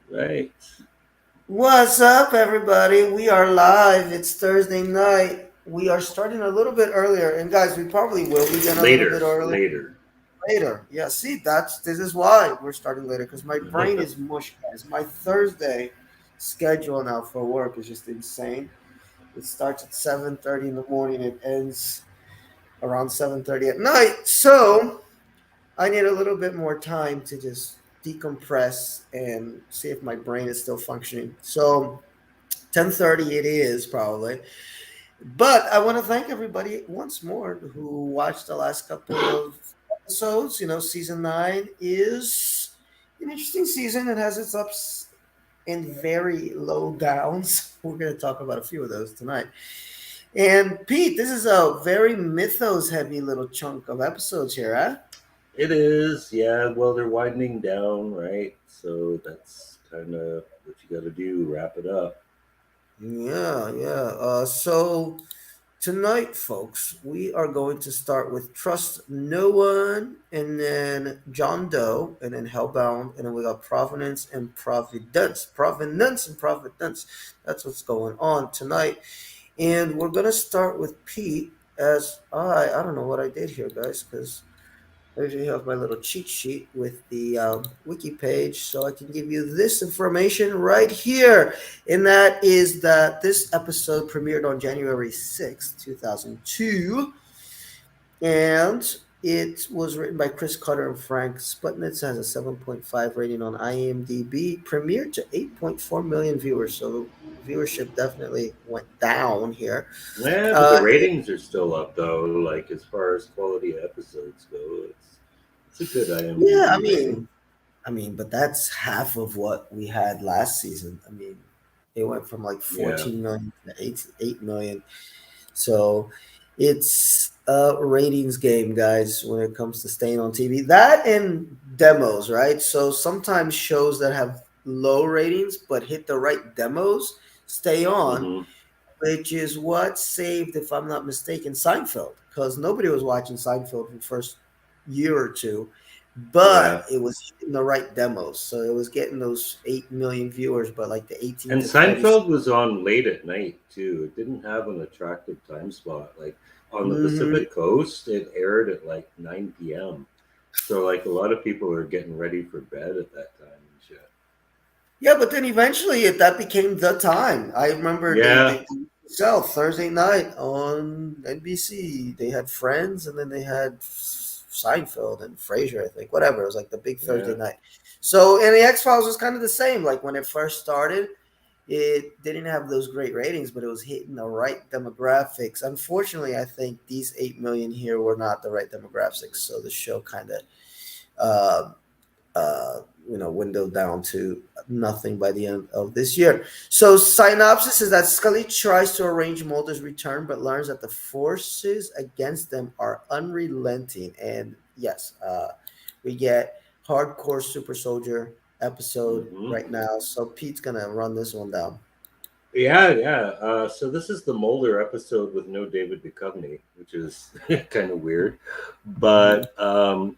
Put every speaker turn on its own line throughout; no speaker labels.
Right.
What's up, everybody? We are live. It's Thursday night. We are starting a little bit earlier, and guys, we probably will begin a little bit
Later.
earlier
Later.
later. Yeah, see, this is why we're starting later because my brain is mush, guys. My Thursday schedule now for work is just insane. It starts at 7:30 in the morning. It ends around 7:30 at night. So I need a little bit more time to just decompress and see if my brain is still functioning. So 10:30 it is probably. But I want to thank everybody once more who watched the last couple of episodes. Season 9 is an interesting season. It has its ups and very low downs. We're going to talk about a few of those tonight. And Pete, this is a very mythos heavy little chunk of episodes here, huh?
It is. Yeah. Well, they're winding down, right? So that's kind of what you got to do. Wrap it up.
Yeah, yeah. So tonight, folks, we are going to start with Trust No One, and then John Doe, and then Hellbound, and then we got Provenance and Providence. Provenance and Providence. That's what's going on tonight. And we're going to start with Pete as I don't know what I did here, guys, because I usually have my little cheat sheet with the wiki page, so I can give you this information right here. And that is that this episode premiered on January 6th, 2002. And it was written by Chris Carter and Frank Sputnitz, has a 7.5 rating on IMDb, premiered to 8.4 million viewers. So viewership definitely went down here.
Yeah, but the
Uh,
ratings are still up though. Like as far as quality episodes go, it's a good
yeah,
IMDb rating.
but that's half of what we had last season. It went from like
Yeah.
14 million to 8 million. So it's a ratings game, guys, when it comes to staying on TV. That and demos, right? So sometimes shows that have low ratings but hit the right demos stay on,
Hmm.
which is what saved, if I'm not mistaken, Seinfeld, because nobody was watching Seinfeld for the first year or two,
Yeah.
but it was in the right demos, so it was getting those 8 million viewers, but like the 18
And
to 36.
Seinfeld was on late at night too. It didn't have an attractive time spot. Like on the
Mm-hmm.
Pacific Coast, it aired at like 9 p.m. So like a lot of people are getting ready for bed at that time and shit.
Yeah, but then eventually that became the time. I remember
Yeah,
they sell Thursday night on NBC. They had Friends, and then they had Seinfeld and Frasier, I think. Whatever. It was like the big
yeah.
Thursday night. So, and the X Files was kind of the same. Like when it first started, it didn't have those great ratings, but it was hitting the right demographics. Unfortunately, I think these 8 million here were not the right demographics. So the show kind of uh, windowed down to nothing by the end of this year. So, synopsis is that Scully tries to arrange Mulder's return, but learns that the forces against them are unrelenting. And yes, we get hardcore super soldier episode
Hmm.
right now. So Pete's gonna run this one down.
Yeah, yeah. So this is the Mulder episode with no David Duchovny, which is kind of weird.
Mhm.
But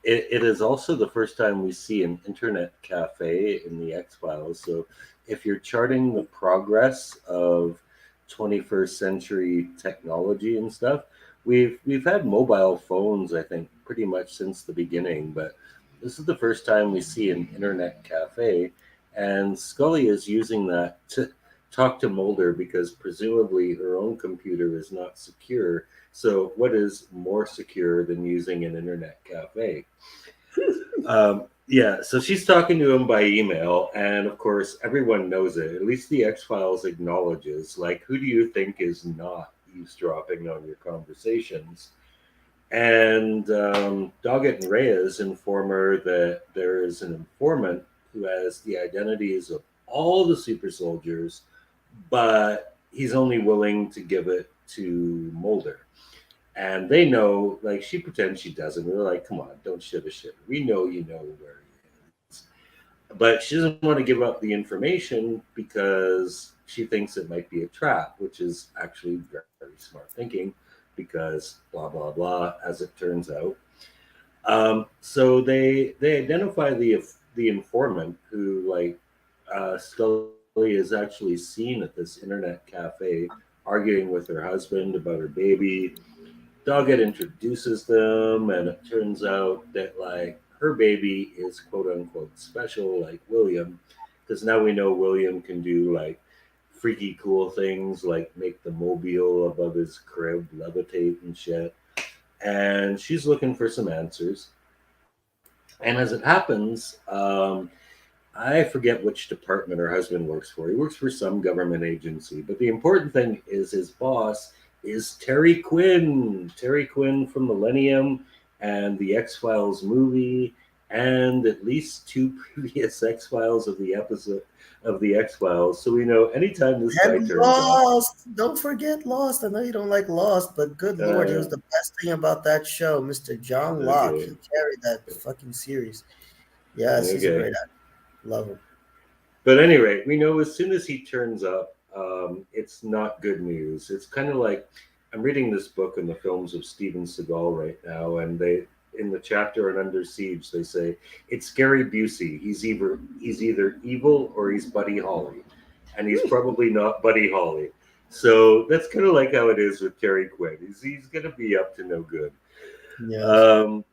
it is also the first time we see an internet cafe in the X Files. So if you're charting the progress of 21st century technology and stuff, we've had mobile phones, I think, pretty much since the beginning. But this is the first time we see an internet cafe, and Scully is using that to talk to Mulder because presumably her own computer is not secure. So, what is more secure than using an internet cafe? Yeah, so she's talking to him by email, and of course, everyone knows it. At least the X Files acknowledges, like, who do you think is not eavesdropping on your conversations? And Doggett and Reyes inform her that there is an informant who has the identities of all the super soldiers, but he's only willing to give it to Mulder. And they know, like, she pretends she doesn't. They're like, come on, don't shit a shit. We know you know where he is. But she doesn't want to give up the information because she thinks it might be a trap, which is actually very, very smart thinking because blah, blah, blah, as it turns out. So they identify the informant who Scully is actually seen at this internet cafe arguing with her husband about her baby. Doggett introduces them, and it turns out that like her baby is quote unquote special, like William, because now we know William can do like freaky cool things like make the mobile above his crib levitate and shit. And she's looking for some answers. And as it happens, I forget which department her husband works for. He works for some government agency. But the important thing is his boss is Terry Quinn. Terry Quinn from Millennium and the X Files movie, and at least two previous X Files of the episode of the X Files. So we know anytime this guy
And
turns up,
Lost. Don't forget Lost. I know you don't like Lost, but good lord, he was
uh,
the best thing about that show, Mr. John Locke.
okay,
He carried that fucking series. Yes, he's a
okay.
great actor. Love him.
But anyway, we know as soon as he turns up, it's not good news. It's kind of like I'm reading this book in the films of Steven Seagal right now, and they in the chapter on Under Siege they say it's Gary Busey. He's either evil or he's Buddy Holly, and he's probably not Buddy Holly. So that's kind of like how it is with Terry Quinn. He's going to be up to no good.
Yes.
Um,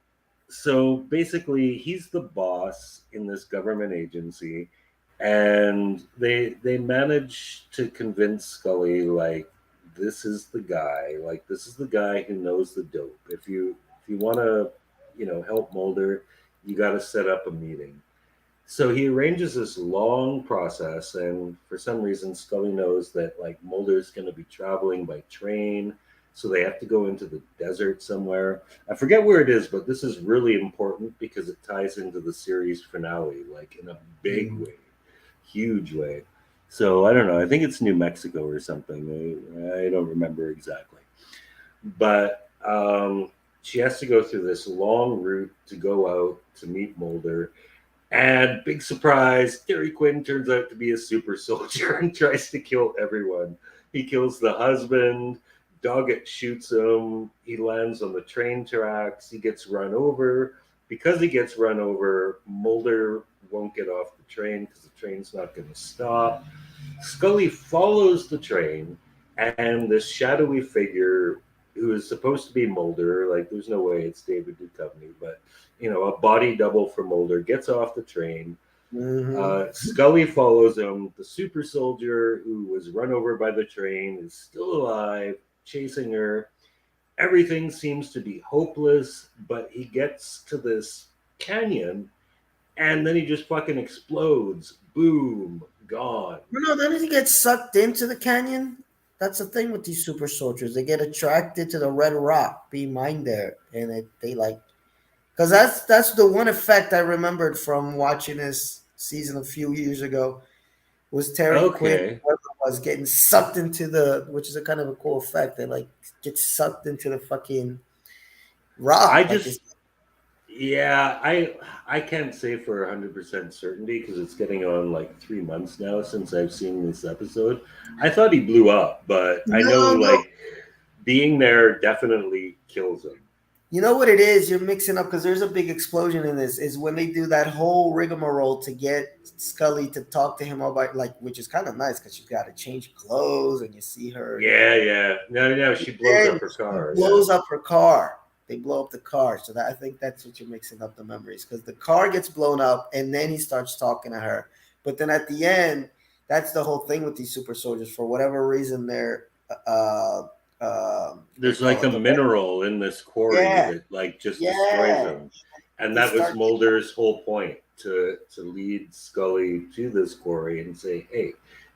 so basically, he's the boss in this government agency, and they manage to convince Scully like this is the guy who knows the dope. If you want to help Mulder, you got to set up a meeting. So he arranges this long process, and for some reason, Scully knows that like Mulder's going to be traveling by train, so they have to go into the desert somewhere. I forget where it is, but this is really important because it ties into the series finale, like in a big
Mm.
way, huge way. So I don't know. I think it's New Mexico or something. I don't remember exactly, but she has to go through this long route to go out to meet Mulder, and big surprise, Terry Quinn turns out to be a super soldier and tries to kill everyone. He kills the husband, Doggett shoots him, he lands on the train tracks, he gets run over. Because he gets run over, Mulder won't get off the train because the train's not going to stop. Scully follows the train, and this shadowy figure who is supposed to be Mulder, like there's no way it's David Duchovny, but a body double for Mulder gets off the train.
Hmm.
Scully follows him. The super soldier who was run over by the train is still alive, chasing her. Everything seems to be hopeless, but he gets to this canyon and then he just fucking explodes. Boom, gone.
You know, then he gets sucked into the canyon. That's the thing with these super soldiers. They get attracted to the red rock, be mine there, and they like because that's the one effect I remembered from watching this season a few years ago was Terry Quinn,
Okay.
whoever it was, getting sucked into the, which is a kind of a cool effect. They like get sucked into the fucking
I
rock, like it's
just Yeah, I can't say for 100% certainty because it's getting on like 3 months now since I've seen this episode. I thought he blew up, but I know
no, no.
like being there definitely kills him.
You know what it is? You're mixing up because there's a big explosion in this. Is when they do that whole rigmarole to get Scully to talk to him about like, which is kind of nice because she's got to change clothes and you see her,
Yeah, yeah. No, no, she blows
then
up her
he
car. Yeah.
blows up her car. They blow up the car. So that I think that's what you're mixing up the memories because the car gets blown up and then he starts talking to her. But then at the end, that's the whole thing with these super soldiers. For whatever reason, they're what do you
There's
call
like
it?
a
The
mineral in this quarry
yeah,
that like just destroys
yeah.
him. And
They
that was
start.
Mulder's whole point to lead Scully to this quarry and say, "Hey,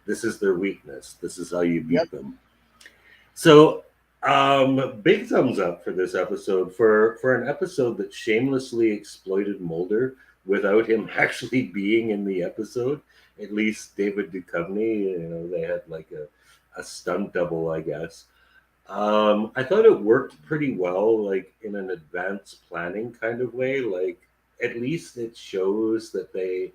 this is their weakness. This is how you
Yep.
beat them." So, big thumbs up for this episode for an episode that shamelessly exploited Mulder without him actually being in the episode. At least David Duchovny, they had like a stunt double, I guess. I thought it worked pretty well, like in an advanced planning kind of way. Like at least it shows that they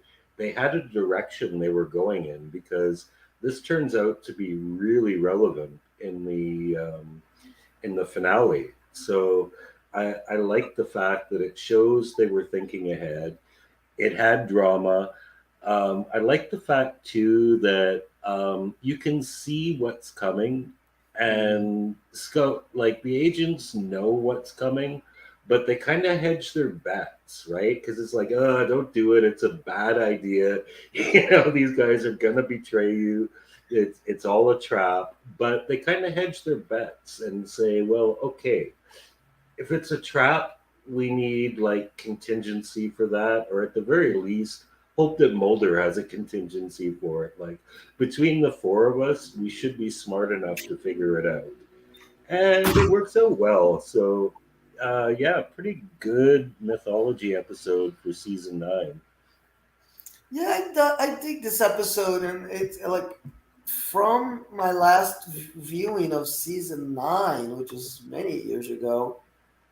had a direction they were going in because this turns out to be really relevant in the finale. So I like the fact that it shows they were thinking ahead. It had drama. I like the fact too that you can see what's coming,
Mm.
and like the agents know what's coming, but they kind of hedge their bets, right? Because it's like, oh, don't do it. It's a bad idea. These guys are gonna betray you. It's all a trap. But they kind of hedge their bets and say, well, okay, if it's a trap, we need like contingency for that, or at the very least, hope that Mulder has a contingency for it. Like between the four of us, we should be smart enough to figure it out, and it works out well. So, yeah, pretty good mythology episode for season 9.
Yeah, I think this episode, and it's like from my last viewing of season 9, which is many years ago.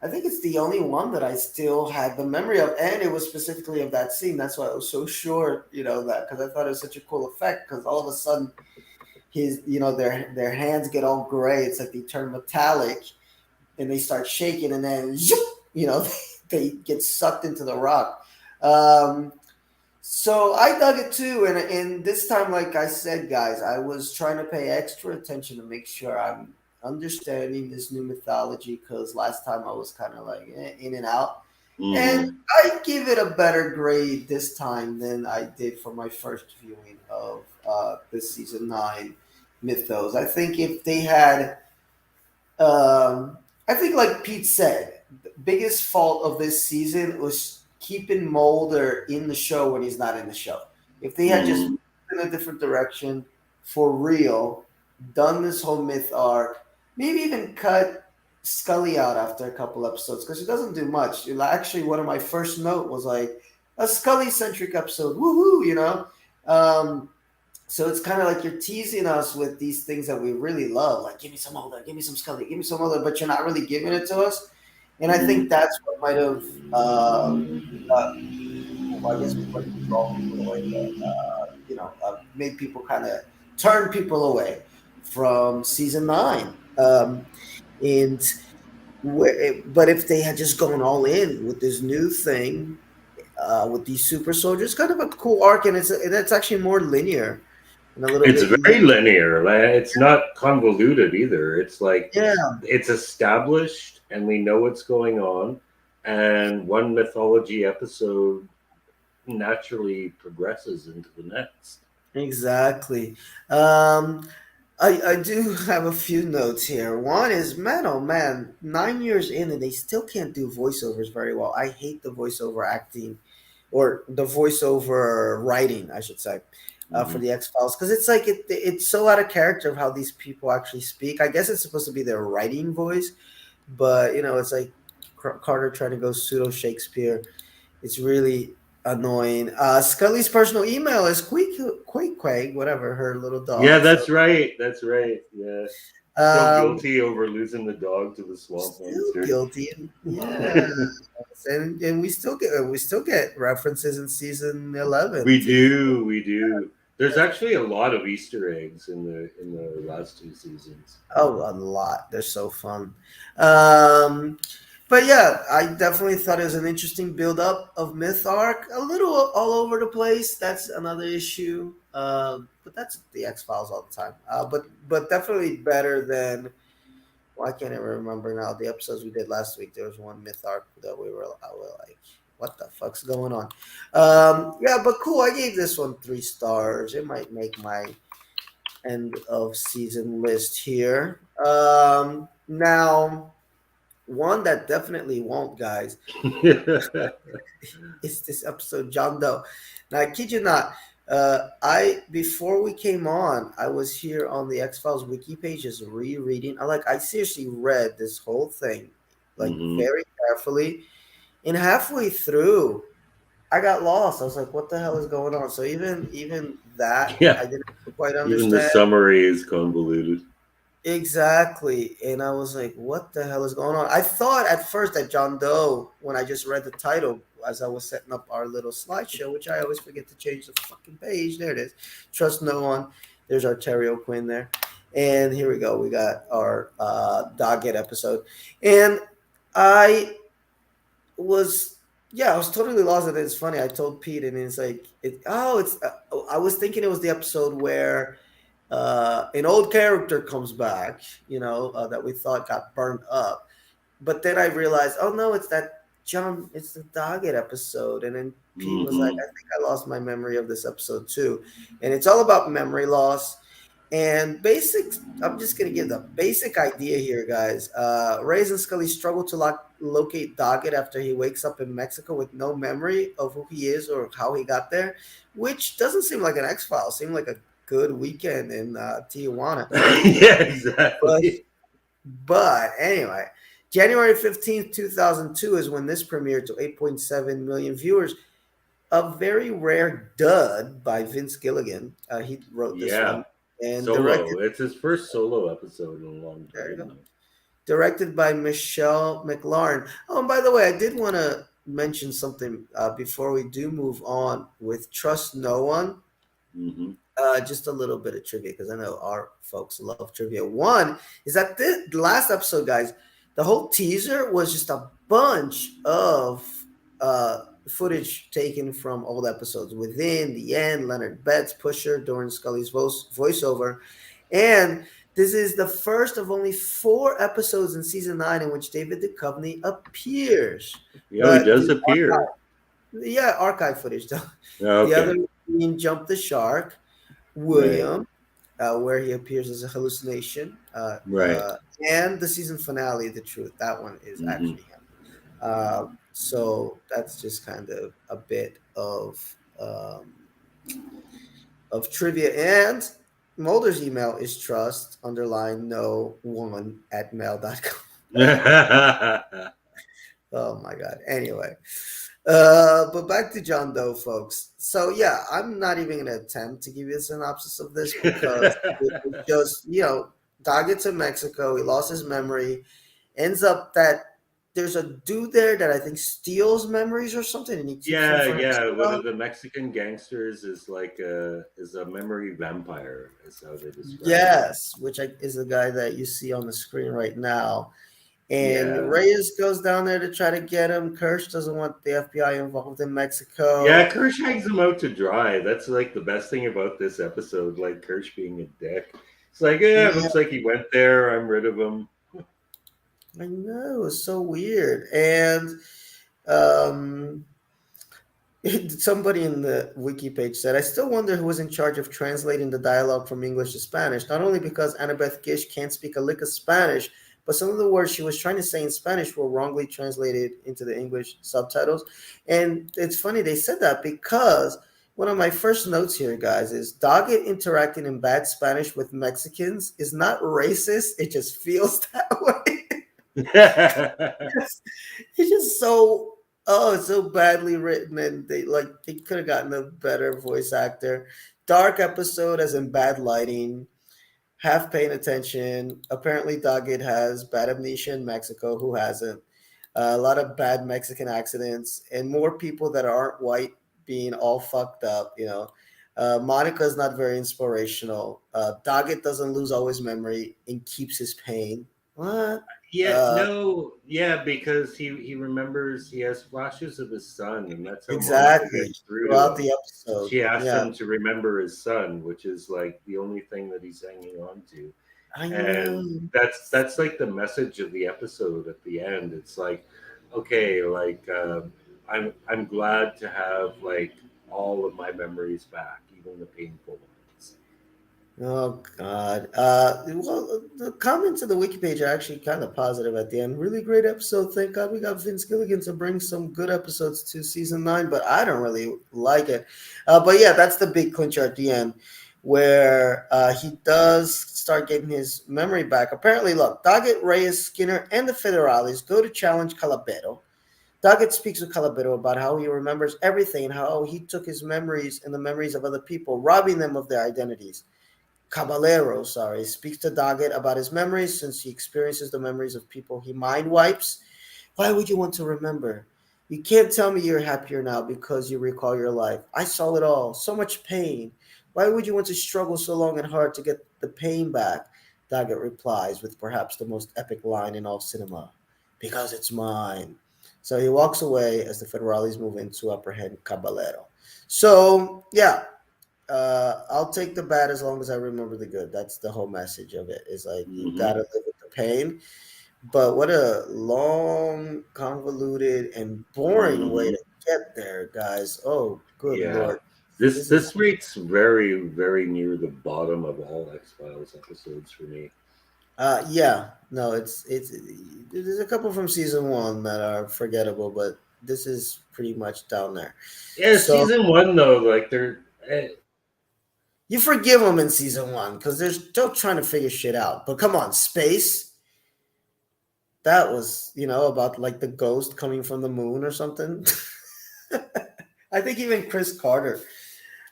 I think it's the only one that I still had the memory of, and it was specifically of that scene. That's why I was so sure, that because I thought it was such a cool effect. Because all of a sudden, their hands get all gray. It's like they turn metallic, and they start shaking, and then zoop, they get sucked into the rock. Um, so I dug it too, and this time, like I said, guys, I was trying to pay extra attention to make sure I'm understanding this new mythology because last time I was kind of like in and out, and
Mm-hmm.
I give it a better grade this time than I did for my first viewing of this season 9 mythos. I think if they had I think, like Pete said, the biggest fault of this season was keeping Mulder in the show when he's not in the show. If they had just
Mm-hmm.
moved in a different direction for real, done this whole myth arc, maybe even cut Scully out after a couple episodes because she doesn't do much. Actually, one of my first note was like a Scully centric episode. Woohoo! So it's kind of like you're teasing us with these things that we really love, like give me some Mulder, give me some Scully, give me some Mulder, but you're not really giving it to us. And I
Mm-hmm.
think that's what might have, I guess, what draw people away, made people kind of turn people away from season 9. And but if they had just gone all in with this new thing, with these super soldiers, kind of a cool arc, and it's actually more linear and a little
It's
bit
very linear. Like, it's not convoluted either. It's like
yeah,
it's established and we know what's going on. And one mythology episode naturally progresses into the next.
exactly. Um, I do have a few notes here. One is, man, oh man, 9 years in and they still can't do voiceovers very well. I hate the voiceover acting, or the voiceover writing, I should say, for
Mm-hmm.
the X Files, because it's like it's so out of character of how these people actually speak. I guess it's supposed to be their writing voice, but it's like Carter trying to go pseudo Shakespeare. It's really annoying. Scully's personal email is Quake, whatever her little
Yeah,
dog. So
that's right. That's right. Yeah. Still
um,
guilty over losing the dog to the swamp
still
monster.
guilty. Yeah, and we still get references in season 11
We
to
do, we do. There's actually a lot of Easter eggs in the last 2 seasons.
oh, a lot. They're so fun. Um, but yeah, I definitely thought it was an interesting build up of Myth Arc. A little all over the place. That's another issue. But that's the X Files all the time. But definitely better than. Well, I can't even remember now the episodes we did last week. There was one Myth Arc that I were like, what the fuck's going on? Yeah, but cool. I gave this one 3 stars. It might make my end of season list here. Now, one that definitely won't, guys, is this episode, John Doe. Now, I kid you not. I before we came on, I was here on the X Files wiki page just rereading. I seriously read this whole thing like
Hmm.
very carefully, and halfway through, I got lost. I was like, "What the hell is going on?" So even that
Yeah,
I didn't quite
even the
understand.
summary is convoluted.
Exactly. And I was like, what the hell is going on? I thought at first that John Doe, when I just read the title as I was setting up our little slideshow, which I always forget to change the fucking page. There it is. Trust no one. There's our Terry O'Quinn there. And here we go. We got our Doggett episode. And I was Yeah, I was totally lost. And it's funny. I told Pete, and it's like, it's. I was thinking it was the episode where an old character comes back, that we thought got burned up. But then I realized, oh no, it's that John, it's the Doggett episode. And then Pete was like,
Hmm.
I think I lost my memory of this episode too. And it's all about memory loss. And I'm just going to give the basic idea here, guys. Reyes and Scully struggle to locate Doggett after he wakes up in Mexico with no memory of who he is or how he got there, which doesn't seem like an X File. Seemed like a good weekend in Tijuana.
Yeah,
But
exactly.
anyway, January 15th, 2002 is when this premiered to 8.7 million viewers. A very rare dud by Vince Gilligan. He wrote this
Yeah.
one and directed.
Solo. It's his first solo episode in a long
There you
time,
go.
though.
Directed by Michelle McLaren. Oh, and by the way, I did want to mention something before we do move on with Trust No One.
Hmm.
Just a little bit of trivia because I know our folks love trivia. One is that the last episode, guys, the whole teaser was just a bunch of footage taken from old episodes. Within the end, Leonard Betts, Pusher, during Scully's voiceover, and this is the first of only 4 episodes in season 9 in which David Duchovny appears.
Yeah, he
But
does appear.
yeah, archive footage though. The other
Okay.
being Jump the Shark,
Right.
William, where he appears as a hallucination,
Right.
and the season finale, The Truth. That one is
Hmm.
actually him. So that's just kind of a bit of trivia. And Mulder's email is trust underline no one at mail.com. Oh my god. Anyway. But back to John Doe, folks. So yeah, I'm not even gonna attempt to give you a synopsis of this because it was just, Dog gets in Mexico, he lost his memory, ends up that there's a dude there that I think steals memories or something and he keeps them
Yeah,
for
yeah. One
himself.
of the Mexican gangsters is like a memory vampire, is how they describe it.
Yes, which is the guy that you see on the screen right now. And
Yeah.
Reyes goes down there to try to get him. Kirsch doesn't want the FBI involved in
Yeah,
Mexico.
Kirsch hangs him out to dry. That's like the best thing about this episode, like Kirsch being a dick. It's like, yeah, it
Yeah,
looks like he went there. I'm rid of him.
I know, it's so weird. And um, somebody in the wiki page said, I still wonder who was in charge of translating the dialogue from English to Spanish, not only because Annabeth Gish can't speak a lick of Spanish, but some of the words she was trying to say in Spanish were wrongly translated into the English subtitles. And it's funny they said that because one of my first notes here, guys, is Doggett interacting in bad Spanish with Mexicans is not racist. It just feels that way. It's just so it's so badly written, and they could have gotten a better voice actor. Dark episode as in bad lighting, half paying attention. Apparently, Doggett has bad amnesia in Mexico. Who hasn't? A lot of bad Mexican accidents, and more people that aren't white being all fucked up. Monica's not very inspirational. Doggett doesn't lose all his memory and keeps his pain. What?
Yeah,
Uh,
no, yeah, because he remembers he has flashes of his son, and that's how Monica
exactly.
gets through to
Throughout
him.
the episode.
She asks
Yeah.
him to remember his son, which is like the only thing that he's hanging on to.
I
And
know.
that's like the message of the episode at the end. It's like, okay, like I'm glad to have like all of my memories back, even the painful ones.
Oh God. Well, the comments on the wiki page are actually kind of positive at the end. Really great episode. Thank God we got Vince Gilligan to bring some good episodes to season 9, but I don't really like it. But yeah, that's the big clincher at the end, where he does start getting his memory back. Apparently, look, Doggett, Reyes, Skinner, and the Federales go to challenge Calabero. Doggett speaks with Calabero about how he remembers everything and how he took his memories and the memories of other people, robbing them of their identities. Caballero, sorry, speaks to Doggett about his memories since he experiences the memories of people he mind wipes. Why would you want to remember? You can't tell me you're happier now because you recall your life. I saw it all, so much pain. Why would you want to struggle so long and hard to get the pain back? Doggett replies with perhaps the most epic line in all cinema. Because it's mine. So he walks away as the Federales move in to apprehend Caballero. So yeah, I'll take the bad as long as I remember the good. That's the whole message of it. Is like you
Hmm.
gotta live with the pain. But what a long, convoluted, and boring way
Hmm.
to get there, guys. Oh, good
Yeah.
lord,
This
this is
this rates very, very near the bottom of all X Files episodes for me.
yeah, no, it's there's a couple from season one that are forgettable, but this is pretty much down there.
Yeah,
So
season one though, like
you forgive them in season one because they're still trying to figure shit out. But come on, space. That was, about like the ghost coming from the moon or something. I think even Chris Carter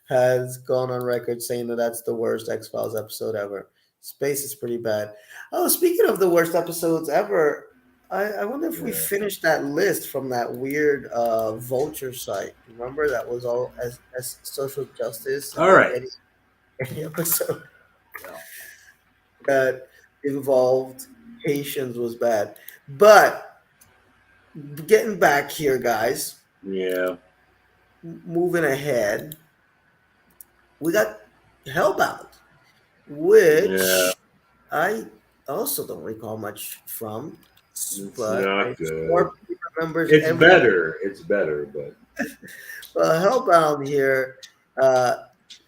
has gone on record saying that that's the worst X Files episode ever. Space is pretty bad. Oh, speaking of the worst episodes ever, I wonder if we
yeah.
finished that list from that weird vulture site. Remember that was all as social justice, and
All
then
right.
any episode
Yeah.
that involved Haitians was bad. But getting back here, guys,
Yeah.
moving ahead, we got Hellbound,
Yeah.
which I also don't recall much from,
It's
but I'm
not
sure
good.
he remembers
It's
every episode.
better. It's better, but
Hellbound here uh,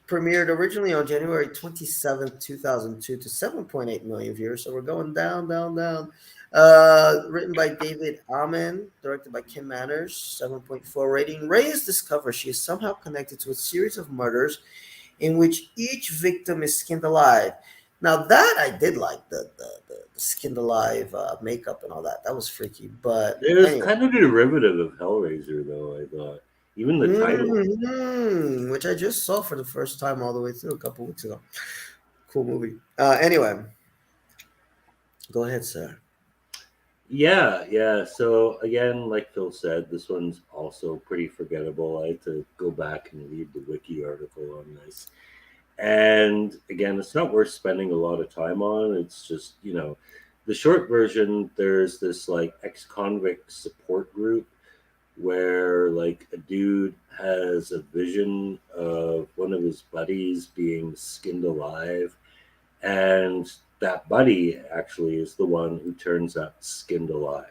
premiered originally on January 27th, 2002 to 7.8 million viewers. So we're going down, down, down. Written by David Amen, directed by Kim Manners, 7.4 rating. Reyes discovers she is somehow connected to a series of murders in which each victim is skinned alive. Now that I did like the skinned alive makeup and all that. That was freaky. But
it was
anyway,
kind of a derivative of Hellraiser, though. I thought even the title.
which I just saw for the first time all the way through a couple weeks ago. Cool movie. Anyway, go ahead, sir.
Yeah, yeah. So again, like Phil said, this one's also pretty forgettable. I had to go back and read the wiki article on this. And again, it's not worth spending a lot of time on. It's just, the short version, there's this like ex-convict support group where like a dude has a vision of one of his buddies being skinned alive, and that buddy actually is the one who turns up skinned alive.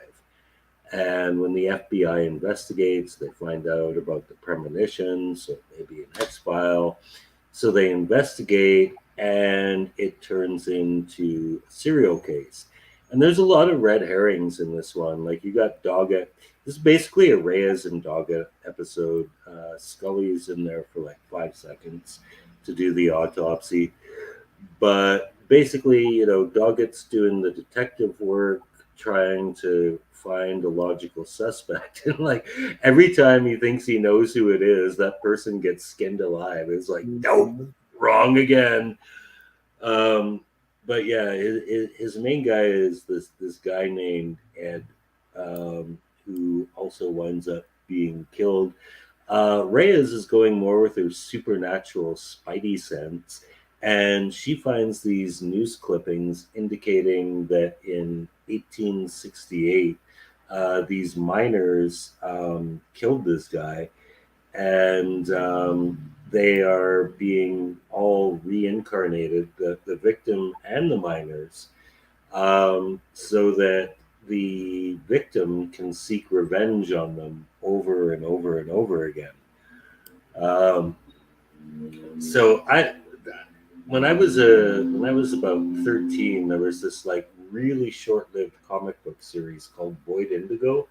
And when the FBI investigates, they find out about the premonition, so maybe an X file. So they investigate, and it turns into a serial case. And there's a lot of red herrings in this one. Like you got Doggett. This is basically a Reyes and Doggett episode. Scully's in there for like 5 seconds to do the autopsy. But basically, Doggett's doing the detective work, trying to find a logical suspect. And like every time he thinks he knows who it is, that person gets skinned alive. It's like, nope,
Mhm.
wrong again. Um, but yeah, his main guy is this guy named Ed, who also winds up being killed. Reyes is going more with her supernatural spidey sense, and she finds these news clippings indicating that in 1868, these miners killed this guy, and they are being all reincarnated, the victim and the miners, so that the victim can seek revenge on them over and over and over again. Um, so when I was about 13, there was this like really short-lived comic book series called Void Indigo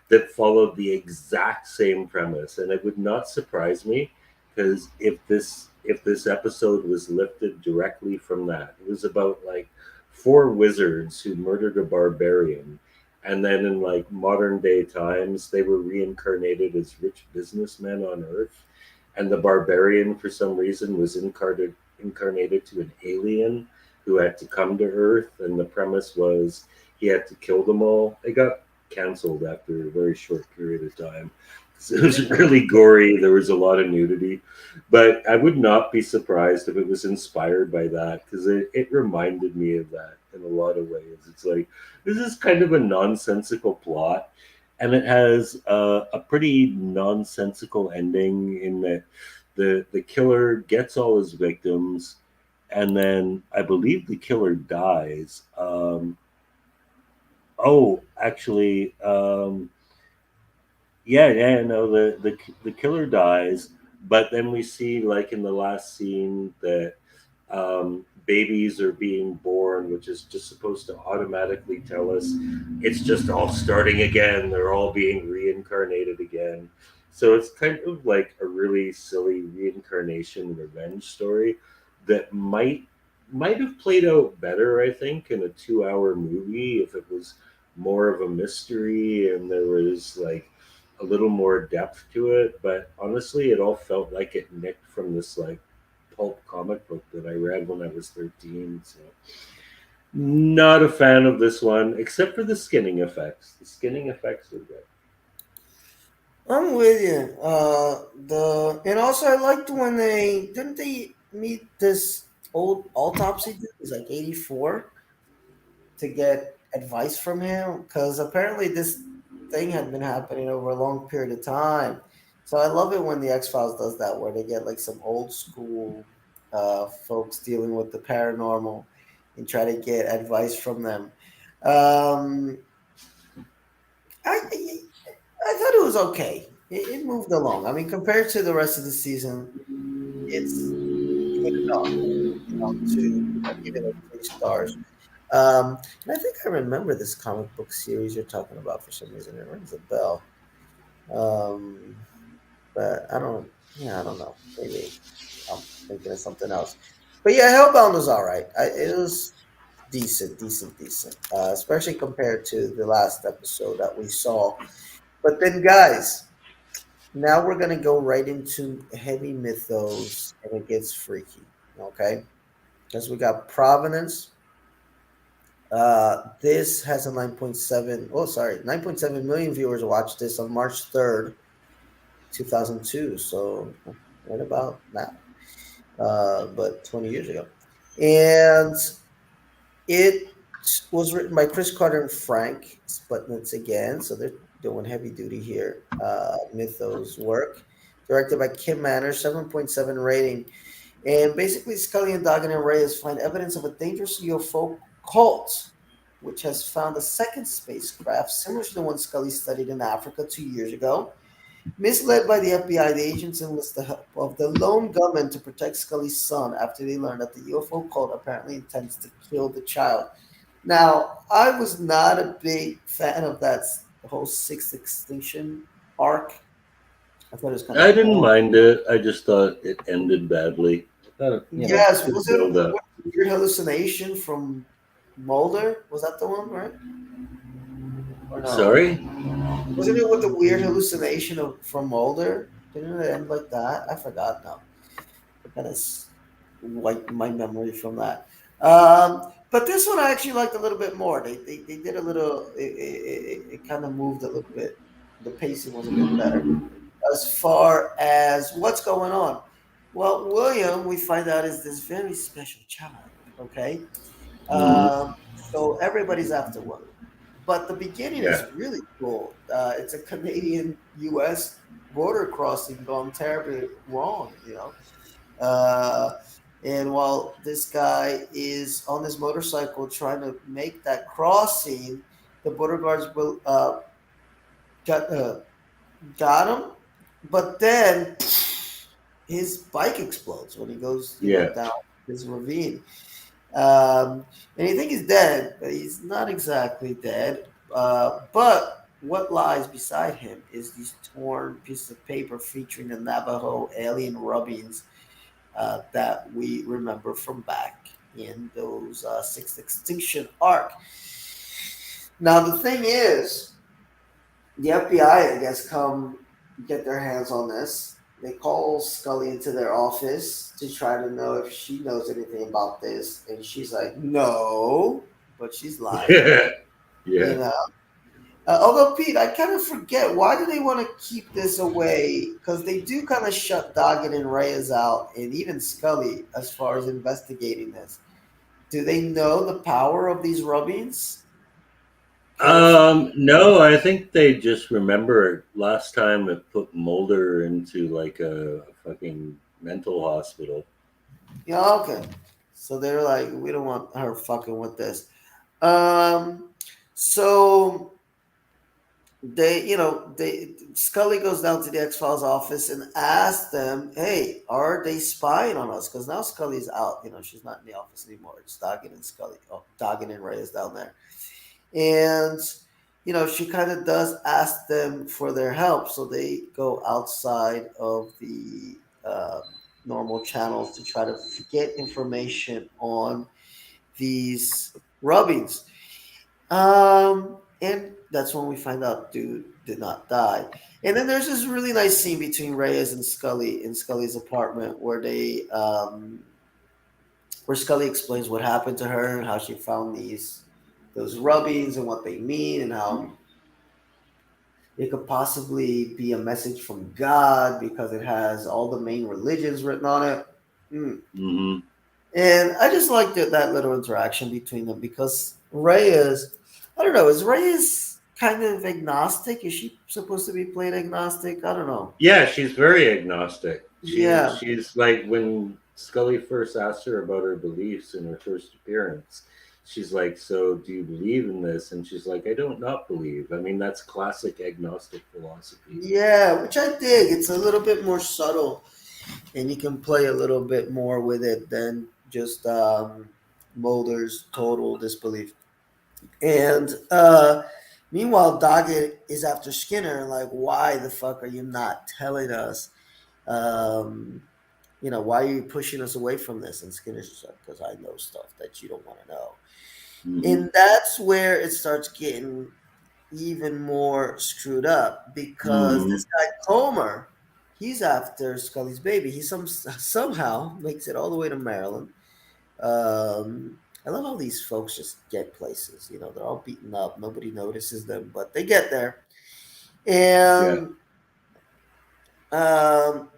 that followed the exact same premise, and it would not surprise me because if this episode was lifted directly from that, it was about like four wizards who murdered a barbarian, and then in like modern day times they were reincarnated as rich businessmen on Earth, and the barbarian for some reason was incarnated to an alien who had to come to Earth, and the premise was he had to kill them all. It got canceled after a very short period of time. So it was really gory. There was a lot of nudity, but I would not be surprised if it was inspired by that because it reminded me of that in a lot of ways. It's like this is kind of a nonsensical plot, and it has a pretty nonsensical ending in that the killer gets all his victims, and then I believe the killer dies. Oh, actually, yeah, no, the killer dies, but then we see, like in the last scene, that babies are being born, which is just supposed to automatically tell us it's just all starting again. They're all being reincarnated again. So it's kind of like a really silly reincarnation revenge story that might have played out better, I think, in a 2 hour movie if it was more of a mystery and there was like a little more depth to it. But honestly, it all felt like it nicked from this like pulp comic book that I read when I was 13. So not a fan of this one, except for the skinning effects. The skinning effects are good.
I'm with you. The and also I liked when they meet this old autopsy dude. He's like 84 to get advice from him because apparently this thing had been happening over a long period of time. So I love it when the X Files does that, where they get like some old school folks dealing with the paranormal and try to get advice from them. Um, I thought it was okay. It moved along. I mean, compared to the rest of the season, it's good enough, to give it like 3 stars. And I think I remember this comic book series you're talking about for some reason. It rings a bell. Um, but I don't. Yeah, I don't know. Maybe I'm thinking of something else. But yeah, Hellbound was all right. It was decent, decent, decent. Especially compared to the last episode that we saw. But then, guys, now we're gonna go right into heavy mythos, and it gets freaky. Okay, because we got Provenance. This has a 9.7. Oh, sorry, 9.7 million viewers watched this on March 3rd, 2002. So right about now, but 20 years ago, and it was written by Chris Carter and Frank Sputnitz again. So they're doing heavy duty here. Mythos work, directed by Kim Manners, 7.7 rating. And basically, Scully and Doggett and Reyes find evidence of a dangerous UFO cult, which has found a second spacecraft similar to the one Scully studied in Africa 2 years ago. Misled by the FBI, the agents enlist the help of the lone gunman to protect Scully's son after they learn that the UFO cult apparently intends to kill the child. Now, I was not a big fan of that whole sixth extinction arc. I thought it was kind
I
of
didn't
boring.
mind it. I just thought it ended badly.
Yes,
Could
was it
build up.
what, weird hallucination from Mulder? Was that the one, right? Or no?
Sorry?
Wasn't it with the weird hallucination from Mulder? Didn't it end like that? I forgot now. I kind of wiped my memory from that. But this one I actually liked a little bit more. They did a little. It kind of moved a little bit. The pacing was a bit better. As far as what's going on, well, William, we find out is this very special child. Okay,
Mm,
so everybody's after William. But the beginning
yeah.
is really cool. It's a Canadian U.S. border crossing gone terribly wrong, Uh, and while this guy is on his motorcycle trying to make that crossing, the border guards got got him. But then his bike explodes when he goes,
Yeah.
down this ravine. And you think he's dead, but he's not exactly dead. But what lies beside him is these torn pieces of paper featuring the Navajo alien rubbings that we remember from back in those Sixth Extinction arc. Now the thing is, the FBI, I guess, come get their hands on this. They call Scully into their office to try to know if she knows anything about this, and she's like, "No," but she's lying, you
Yeah.
know. Although Pete, I kind of forget why do they want to keep this away? Because they do kind of shut Doggett and Reyes out, and even Scully as far as investigating this. Do they know the power of these rubbings?
No, I think they just remember last time it put Mulder into like a fucking mental hospital.
Yeah, okay. So they're like, we don't want her fucking with this. Um, so they Scully goes down to the X Files office and asks them, "Hey, are they spying on us?" Because now Scully's out. She's not in the office anymore. It's Doggett and Scully. Oh, Doggett and Reyes down there, and she kind of does ask them for their help. So they go outside of the normal channels to try to get information on these rubbings. And that's when we find out dude did not die. And then there's this really nice scene between Reyes and Scully in Scully's apartment where Scully explains what happened to her and how she found those rubbings and what they mean and how it could possibly be a message from God because it has all the main religions written on it. Mm.
Hmm.
And I just liked that little interaction between them because Reyes, I don't know, is Reyes kind of agnostic? Is she supposed to be played agnostic? I don't know.
Yeah, she's very agnostic.
Yeah,
She's like when Scully first asked her about her beliefs in her first appearance. She's like, "So do you believe in this?" And she's like, "I don't not believe." I mean, that's classic agnostic philosophy.
yeah, which I dig. It's a little bit more subtle, and you can play a little bit more with it than just Mulder's total disbelief. And meanwhile, Doggett is after Skinner, like, why the fuck are you not telling us? Um, why are you pushing us away from this? And Skinner's just like, because I know stuff that you don't want to know.
Hmm.
And that's where it starts getting even more screwed up because
Hmm.
this guy Comer, he's after Scully's baby. He somehow makes it all the way to Maryland. I love how these folks just get places. They're all beaten up. Nobody notices them, but they get there.
Yeah.
And um,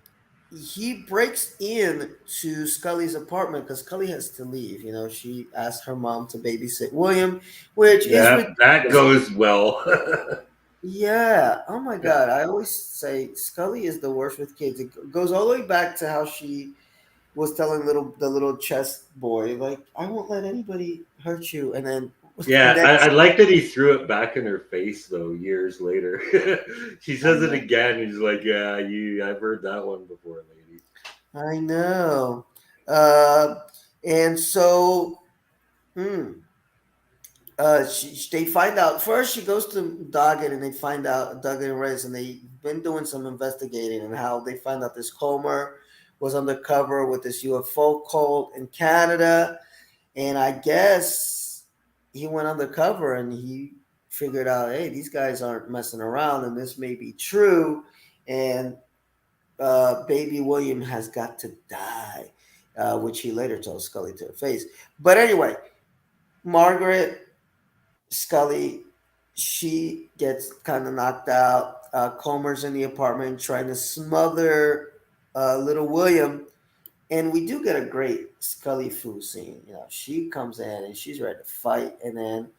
he breaks in to Scully's apartment because Scully has to leave. She asked her mom to babysit William, which is
That
ridiculous.
goes well.
Yeah. Oh my
Yeah.
God. I always say Scully is the worst with kids. It goes all the way back to how she was telling the little chess boy, like, I won't let anybody hurt you. And then
Yeah, I
next,
like that he threw it back in her face though. Years later, she
I
says it
know.
again. He's like, "Yeah, I've heard that one before, lady."
I know. Uh, and so, hmm, they find out first. She goes to Doggett, and they find out Doggett and Reyes, and they've been doing some investigating, and how they find out this Comer was undercover with this UFO cult in Canada, and I guess he went undercover and he figured out, hey, these guys aren't messing around, and this may be true, and baby William has got to die, which he later tells Scully to her face. But anyway, Margaret Scully, she gets kind of knocked out. Comer's in the apartment trying to smother little William. And we do get a great Scully Fu scene. She comes in and she's ready to fight. And then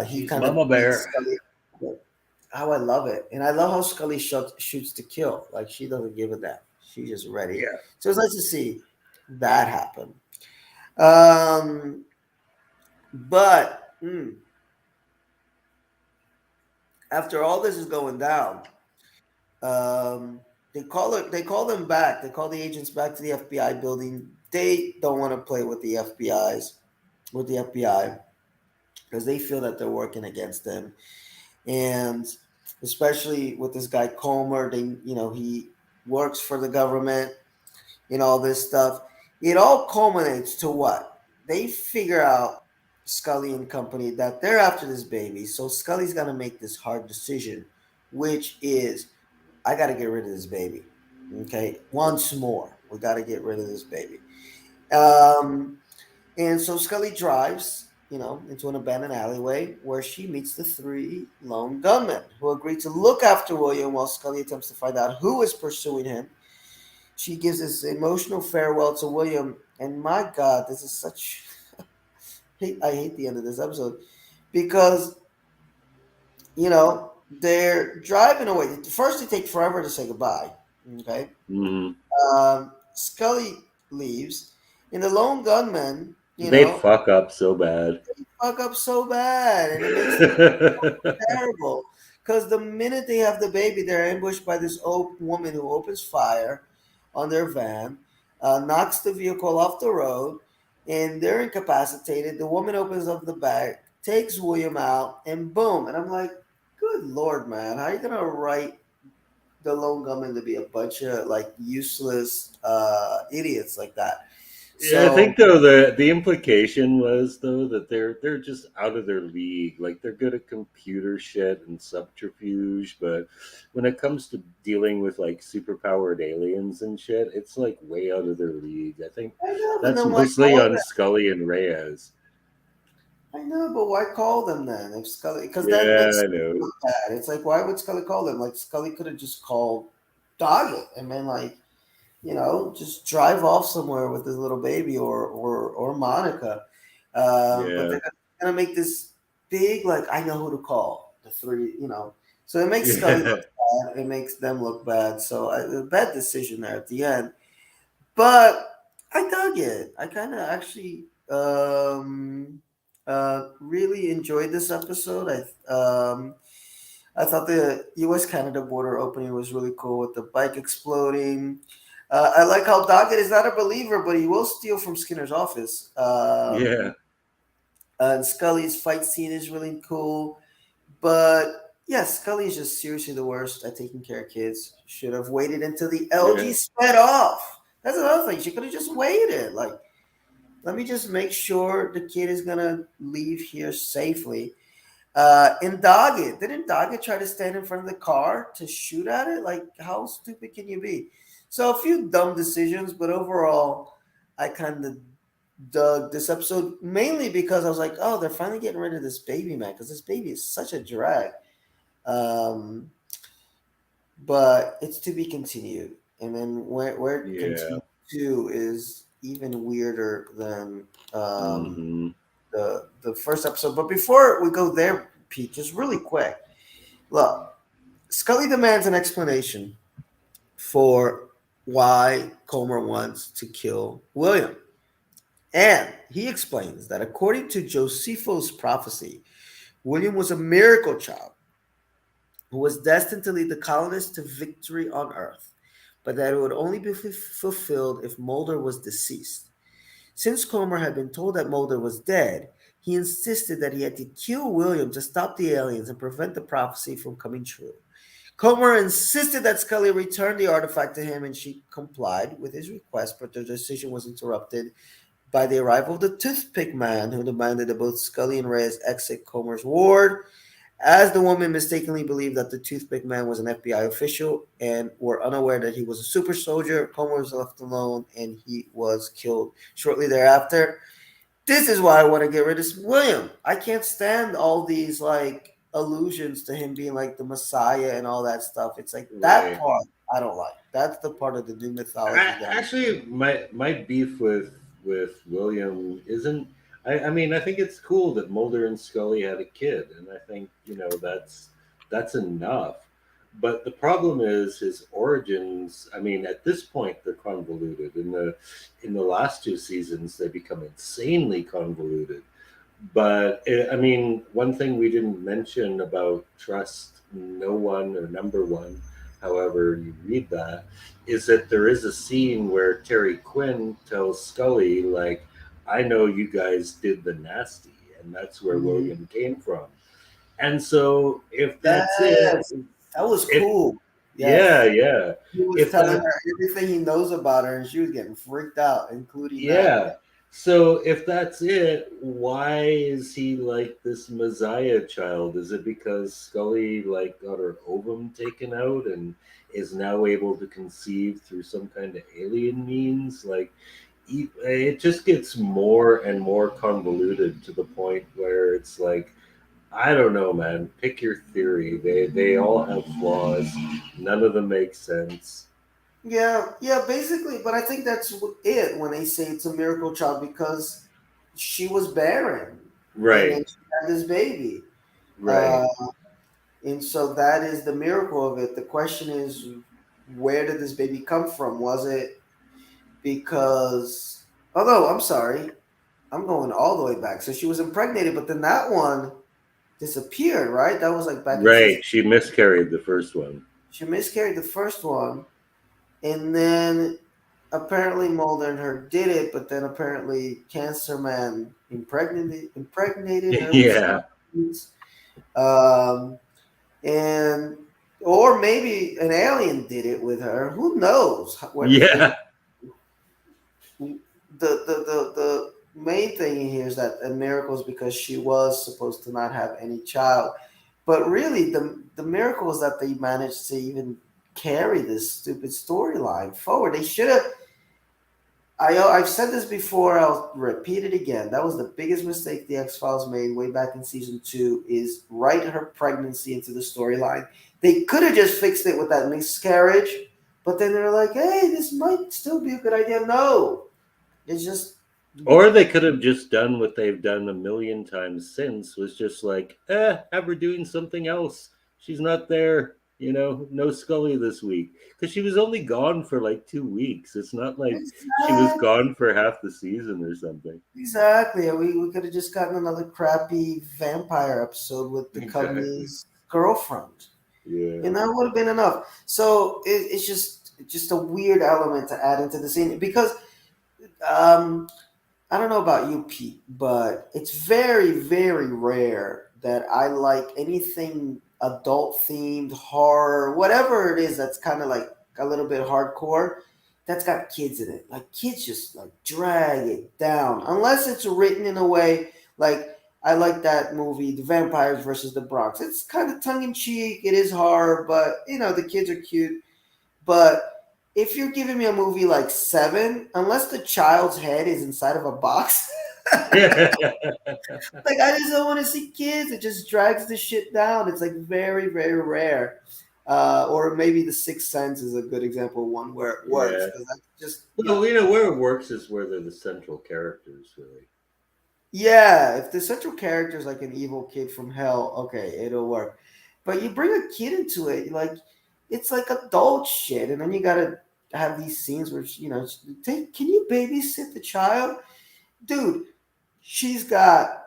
he
She's
kind
Mama
of beats
Bear.
Scully. How I love it. And I love how Scully shoots to kill. Like, she doesn't give a damn. She's just ready.
Yeah.
So it's nice to see that happen. Um, but after all this is going down, um, they call them back. They call the agents back to the FBI building. They don't want to play with the FBI because they feel that they're working against them, and especially with this guy Comer, he works for the government and all this stuff. It all culminates to what? They figure out, Scully and company, that they're after this baby. So Scully's got to make this hard decision, which is, I got to get rid of this baby. Okay, once more, we got to get rid of this baby. Um, and so Scully drives, into an abandoned alleyway where she meets the three lone gunmen who agree to look after William while Scully attempts to find out who is pursuing him. She gives this emotional farewell to William, and my God, this is such. I hate the end of this episode because they're driving away. First, they take forever to say goodbye. Okay.
Mhm.
Scully leaves, and the lone gunman,
They fuck up so bad.
fuck up so bad, and it makes them terrible. Because the minute they have the baby, they're ambushed by this old woman who opens fire on their van, knocks the vehicle off the road, and they're incapacitated. The woman opens up the bag, takes William out, and boom. And I'm like, good lord, man, how are you gonna write the lone gunman to be a bunch of like useless idiots like that?
Yeah, I
So
think though the implication was though that they're just out of their league. Like they're good at computer shit and subterfuge, but when it comes to dealing with like superpowered aliens and shit, it's like way out of their league. I think
I know, but
that's
then why
mostly
call
on
them?
Scully and Reyes.
I know, but why call them then? If Scully, because that
Yeah,
makes
I
it
know.
look bad. It's like, why would Scully call them? Like Scully could have just called Doggett and been like, just drive off somewhere with this little baby or Monica. But
Yeah.
they're gonna make this big like I know who to call the three. So it makes Scully
Yeah.
look bad. It makes them look bad. So a bad decision there at the end. But I dug it. I kind of actually really enjoyed this episode. I thought the U.S. Canada border opening was really cool with the bike exploding. I like how Doggett is not a believer, but he will steal from Skinner's office.
Yeah.
And Scully's fight scene is really cool. But yeah, Scully is just seriously the worst at taking care of kids. Should have waited until the
Yeah.
LG sped off. That's another thing. She could have just waited. Like, let me just make sure the kid is gonna leave here safely. In Doggett, didn't Doggett try to stand in front of the car to shoot at it? Like, how stupid can you be? So a few dumb decisions, but overall, I kind of dug this episode mainly because I was like, oh, they're finally getting rid of this baby man because this baby is such a drag. Um, but it's to be continued. And then where it
Yeah.
continues to is even weirder than
Hmm.
the first episode. But before we go there, Pete, just really quick, look, Scully demands an explanation for why Comer wants to kill William. And he explains that according to Josefo's prophecy, William was a miracle child who was destined to lead the colonists to victory on Earth, but that it would only be fulfilled if Mulder was deceased. Since Comer had been told that Mulder was dead, he insisted that he had to kill William to stop the aliens and prevent the prophecy from coming true. Comer insisted that Scully return the artifact to him, and she complied with his request, but their decision was interrupted by the arrival of the Toothpick Man, who demanded that both Scully and Reyes exit Comer's ward. As the woman mistakenly believed that the Toothpick Man was an FBI official and were unaware that he was a super soldier, Comer was left alone and he was killed shortly thereafter. This is why I want to get rid of William. I can't stand all these like allusions to him being like the Messiah and all that stuff. It's like that
Right.
part I don't like. That's the part of the new mythology that
Actually, my beef with William isn't. I mean, I think it's cool that Mulder and Scully had a kid, and I think that's enough. But the problem is his origins. I mean, at this point, they're convoluted. In the last two seasons, they become insanely convoluted. But I mean, one thing we didn't mention about trust no one or number one, however you read that, is that there is a scene where Terry Quinn tells Scully, like, I know you guys did the nasty, and that's where
Mhm.
William came from. And so if that's it,
Yes, that was
if
cool.
yeah,
Yes.
yeah.
He was
If
telling
that
her everything he knows about her, and she was getting freaked out, including that. Yeah.
Yeah. So if that's it, why is he like this Messiah child? Is it because Scully like got her ovum taken out and is now able to conceive through some kind of alien means? Like it just gets more and more convoluted to the point where it's like I don't know, man. Pick your theory. They all have flaws. None of them make sense.
Yeah, yeah, basically, but I think that's it when they say it's a miracle child because she was barren and then
Right.
she had this baby. Uh,
Right.
And so that is the miracle of it. The question is, where did this baby come from? Was it because, although, I'm sorry, I'm going all the way back. So she was impregnated, but then that one disappeared, right? That was like back in season.
Right. She miscarried the first one.
She miscarried the first one, and then apparently Mulder and her did it, but then apparently Cancer Man impregnated her with
Yeah.
science. Um, and or maybe an alien did it with her. Who knows? What
Yeah.
the main thing here is that a miracle is because she was supposed to not have any child, but really the miracle is that they managed to even carry this stupid storyline forward. They should have. I've said this before. I'll repeat it again. That was the biggest mistake the X Files made way back in season two. Is write her pregnancy into the storyline. They could have just fixed it with that miscarriage, but then they're like, "Hey, this might still be a good idea." No, it's just
Or they could have just done what they've done a million times since, was just like, have her doing something else. She's not there, no Scully this week. Because she was only gone for like 2 weeks. It's not like she was
exactly,
gone for half the season or something.
exactly. We could have just gotten another crappy vampire episode with the
Exactly.
Cully's girlfriend,
Yeah.
and that would have been enough. So it's just a weird element to add into the scene because um, I don't know about you, Pete, but it's very, very rare that I like anything adult themed, horror, whatever it is that's kind of like a little bit hardcore, that's got kids in it. Like kids just like drag it down. Unless it's written in a way like I like that movie, The Vampires versus the Bronx. It's kind of tongue in cheek, it is horror, but the kids are cute. But if you're giving me a movie like Seven, unless the child's head is inside of a box, like I just don't want to see kids. It just drags the shit down. It's like very, very rare. Or maybe The Sixth Sense is a good example of one where it works
Yeah.
because that's just
Well, where it works is where they're the central characters, really.
yeah. If the central character is like an evil kid from hell, okay, it'll work. But you bring a kid into it, like it's like adult shit, and then you gotta have these scenes where take. Can you babysit the child, dude? She's got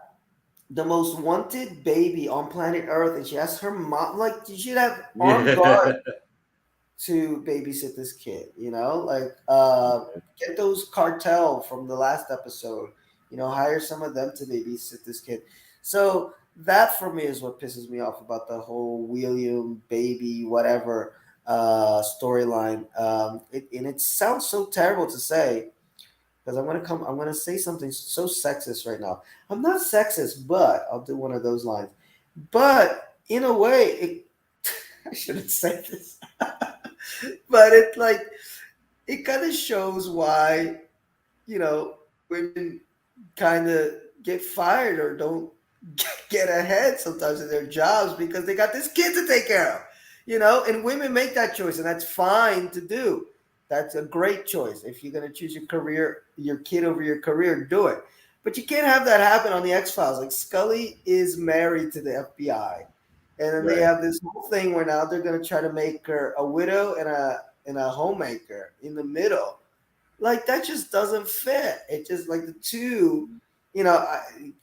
the most wanted baby on planet Earth, and she has her mom. Like, you should have armed guard
Yeah.
to babysit this kid. Like get those cartel from the last episode. Hire some of them to babysit this kid. So that for me is what pisses me off about the whole William baby whatever storyline. And it sounds so terrible to say because I'm gonna say something so sexist right now. I'm not sexist, but I'll do one of those lines. But in a way, I shouldn't say this, but it kind of shows why you know women kind of get fired or don't get ahead sometimes in their jobs because they got this kid to take care of. And women make that choice, and that's fine to do. That's a great choice. If you're going to choose your kid over your career, do it. But you can't have that happen on the X Files. Like Scully is married to the FBI, and then they
Right.
have this whole thing where now they're going to try to make her a widow and a homemaker in the middle. Like that just doesn't fit. It just like the two,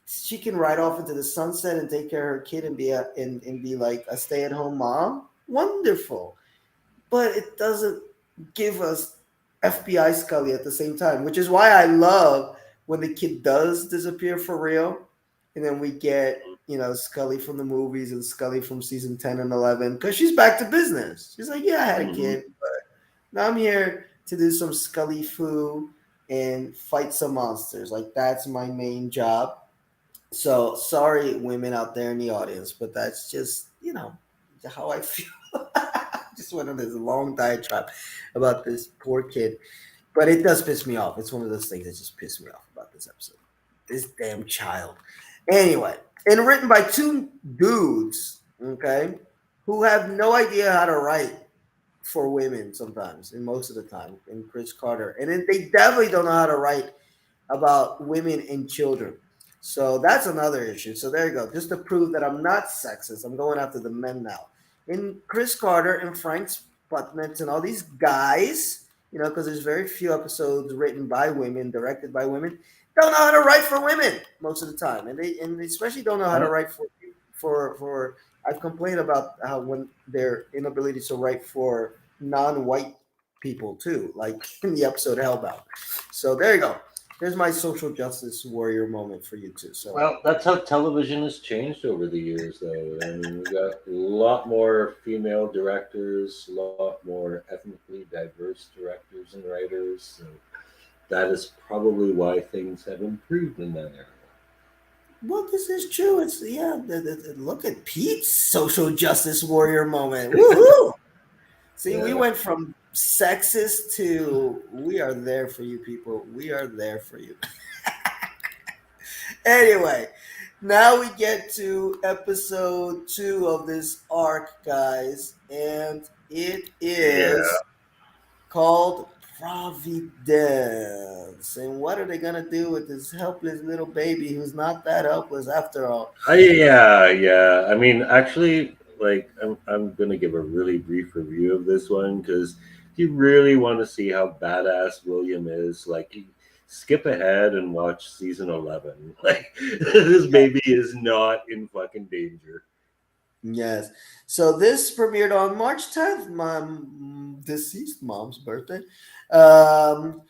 she can ride off into the sunset and take care of her kid and be like a stay at home mom. Wonderful, but it doesn't give us FBI Scully at the same time, which is why I love when the kid does disappear for real, and then we get Scully from the movies and Scully from season 10 and 11 because she's back to business. She's like, yeah, I had a
Hmm.
kid, but now I'm here to do some Scully foo and fight some monsters. Like that's my main job. So sorry, women out there in the audience, but that's just how I feel. Just went on this long diatribe about this poor kid, but it does piss me off. It's one of those things that just piss me off about this episode. This damn child. Anyway, and written by two dudes, okay, who have no idea how to write for women sometimes, and most of the time, and Chris Carter. And then they definitely don't know how to write about women and children. So that's another issue. So there you go. Just to prove that I'm not sexist, I'm going after the men now. In Chris Carter and Frank Sputnik and all these guys, because there's very few episodes written by women, directed by women, don't know how to write for women most of the time, and they especially don't know how to
Uh,
write for. I've complained about how when their inability to write for non-white people too, like in the episode Hellbound. So there you go. There's my social justice warrior moment for you too. So
well, that's how television has changed over the years, though. I mean, we got a lot more female directors, a lot more ethnically diverse directors and writers. So that is probably why things have improved in that area.
well, this is true. It's yeah. Look at Pete's social justice warrior moment. Woohoo! See, we
Yeah.
went from sexist to we are there for you, people. We are there for you. Anyway, now we get to episode 2 of this arc, guys, and it
Yeah.
is called Providence. And what are they gonna do with this helpless little baby who's not that helpless after all?
Yeah, yeah. I mean, actually, like, I'm gonna give a really brief review of this one because if you really want to see how badass William is, like, you skip ahead and watch season 11. Like, this baby is not in fucking danger.
Yes. So this premiered on March 10th, my deceased mom's birthday. Um,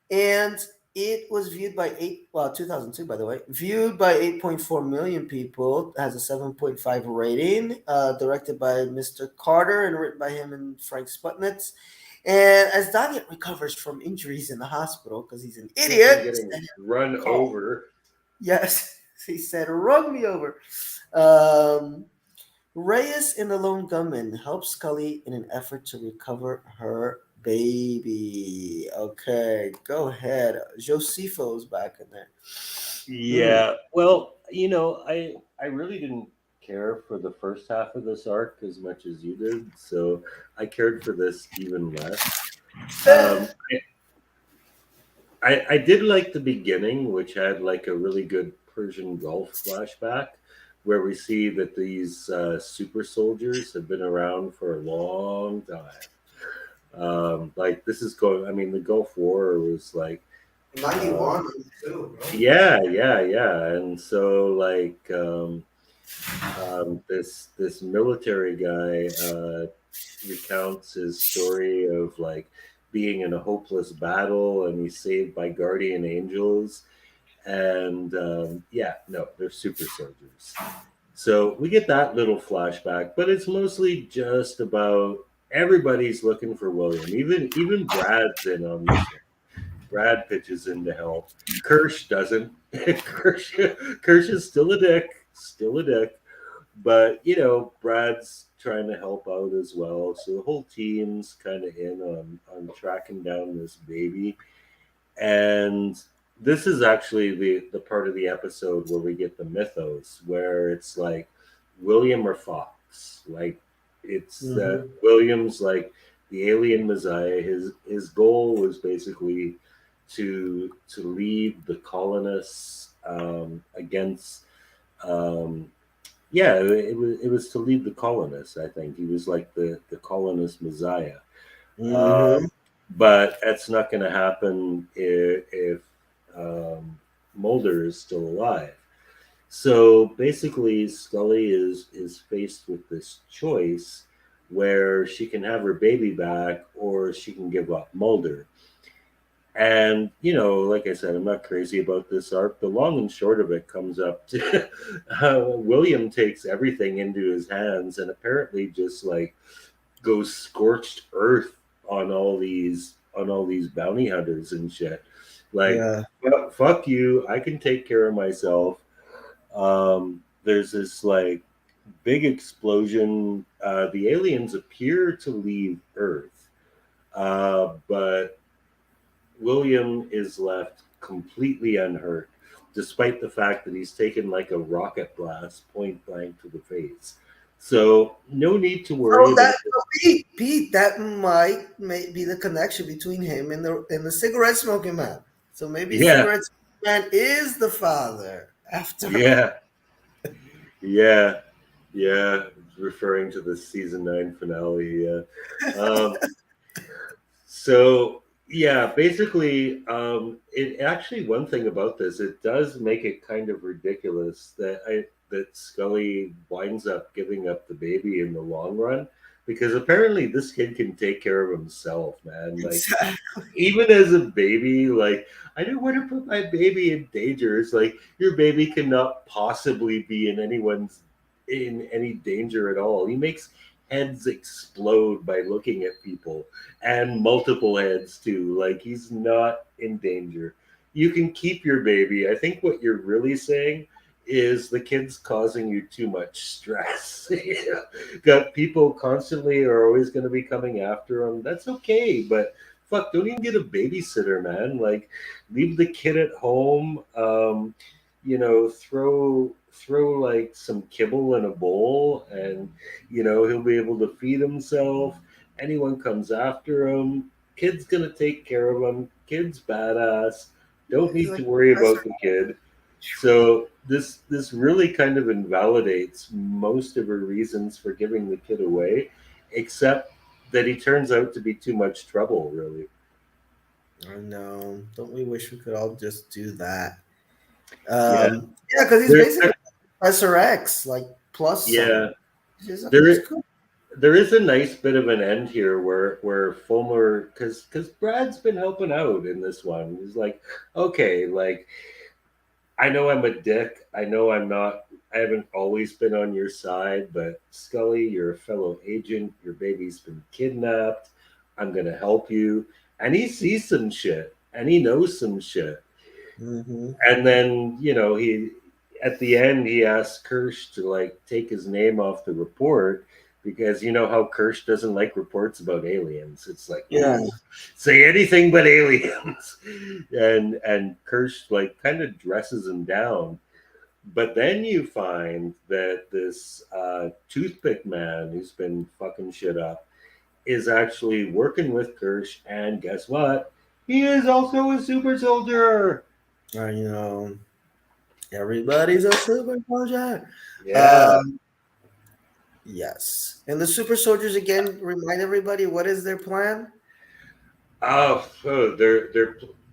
and it was viewed by 2002, by the way, viewed by 8.4 million people, has a 7.5 rating, directed by Mr. Carter and written by him and Frank Sputnik. And as Daggett recovers from injuries in the hospital because he's an
From
idiot,
getting run
call.
over.
Yes, he said, run me over. Um, Reyes and the lone gunman help Scully in an effort to recover her baby. Okay, go ahead. Josifo's back in there. Hmm.
Yeah. Well, I really didn't care for the first half of this arc as much as you did, so I cared for this even less. Um, I did like the beginning, which had like a really good Persian Gulf flashback, where we see that these super soldiers have been around for a long time. Like this is going. I mean, the Gulf War was like, uh,
91, 92, right?
yeah, yeah, yeah, and so like this military guy recounts his story of like being in a hopeless battle and he's saved by guardian angels and yeah, no, they're super soldiers. So we get that little flashback, but it's mostly just about everybody's looking for William. Even Brad's in on this one. Brad pitches in to help. Kirsch doesn't. Kirsch is still a dick, still a dick. But Brad's trying to help out as well. So the whole team's kind of in on tracking down this baby. And this is actually the part of the episode where we get the mythos, where it's like William or Fox. Like it's that
Mm-hmm.
William's like the alien messiah. His goal was basically to lead the colonists against um, yeah, it was to lead the colonists. I think he was like the colonist messiah.
Mm-hmm.
Um, but that's not going to happen if Mulder is still alive. So basically, Scully is faced with this choice where she can have her baby back or she can give up Mulder. And like I said, I'm not crazy about this arc. The long and short of it comes up to William takes everything into his hands and apparently just like goes scorched earth on all these bounty hunters and shit. Like,
Yeah.
fuck you, I can take care of myself. There's this like big explosion. The aliens appear to leave Earth, but William is left completely unhurt, despite the fact that he's taken like a rocket blast point blank to the face. So no need to worry
Oh,
about.
Pete, that may be the connection between him and the cigarette smoking man. So maybe
Yeah,
cigarette smoking man is the father. after.
Yeah, yeah, yeah. Referring to the season 9 finale. Yeah. Um, So yeah, basically, it actually one thing about this, it does make it kind of ridiculous that Scully winds up giving up the baby in the long run, because apparently this kid can take care of himself, man. Like
Exactly.
even as a baby, like I don't want to put my baby in danger. It's like your baby cannot possibly be in any danger at all. He makes heads explode by looking at people and multiple heads too. Like he's not in danger. You can keep your baby. I think what you're really saying is the kid's causing you too much stress. Yeah. Got people constantly are always going to be coming after him. That's okay, but fuck, don't even get a babysitter, man. Like leave the kid at home. Throw like some kibble in a bowl, and he'll be able to feed himself. Anyone comes after him, kid's gonna take care of him. Kid's badass. Don't
He's
need to
like,
worry
Professor.
about the kid. So this really kind of invalidates most of her reasons for giving the kid away, except that he turns out to be too much trouble, really.
I know. Don't we wish we could all just do that?
Yeah,
Yeah, because he's
there,
basically
there
Professor X, like plus some.
yeah,
He's
there
cool.
there is a nice bit of an end here where Fulmer, because Brad's been helping out in this one. He's like, okay, like I know I'm a dick. I know I'm not. I haven't always been on your side, but Scully, you're a fellow agent. Your baby's been kidnapped. I'm gonna help you. And he sees some shit, and he knows some shit.
Hmm.
And then he at the end he asks Kirsch to like take his name off the report, because you know how Kirsch doesn't like reports about aliens. It's like,
Yeah.
ooh, say anything but aliens. And Kirsch like kind of dresses him down. But then you find that this toothpick man who's been fucking shit up is actually working with Kirsch, and guess what? He is also a super soldier.
You know, everybody's a super soldier.
Yeah.
Um, yes. And the super soldiers again remind everybody what is their plan?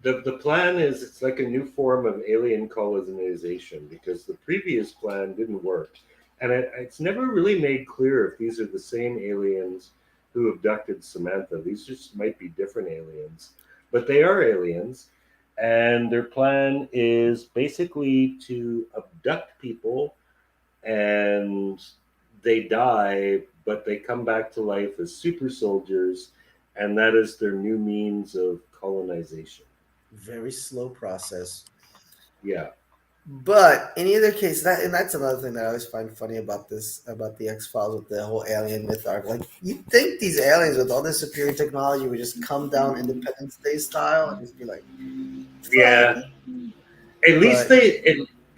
The plan is it's like a new form of alien colonization, because the previous plan didn't work, and it's never really made clear if these are the same aliens who abducted Samantha. These just might be different aliens, but they are aliens, and their plan is basically to abduct people, and they die, but they come back to life as super soldiers, and that is their new means of colonization.
Very slow process.
Yeah,
But in either case, that's another thing that I always find funny about this, about the X Files with the whole alien myth arc. Like you think these aliens with all this superior technology would just come down Independence Day style and just be like, "Fuck
yeah.
you,"
At least
but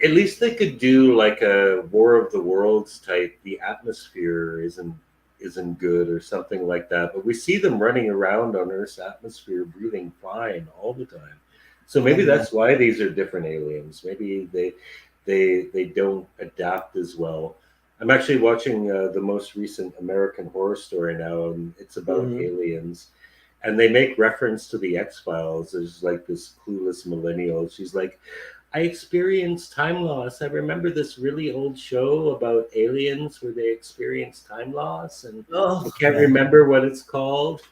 at least they could do like a War of the Worlds type. The atmosphere isn't good or something like that. But we see them running around on Earth's atmosphere, breathing fine all the time. So maybe
Mhm.
that's why these are different aliens. Maybe they don't adapt as well. I'm actually watching the most recent American Horror Story now, and it's about
Mhm.
aliens. And they make reference to the X Files. There's like this clueless millennial. She's like, I experienced time loss. I remember this really old show about aliens where they experience time loss, and I
Oh
can't
man.
remember what it's called.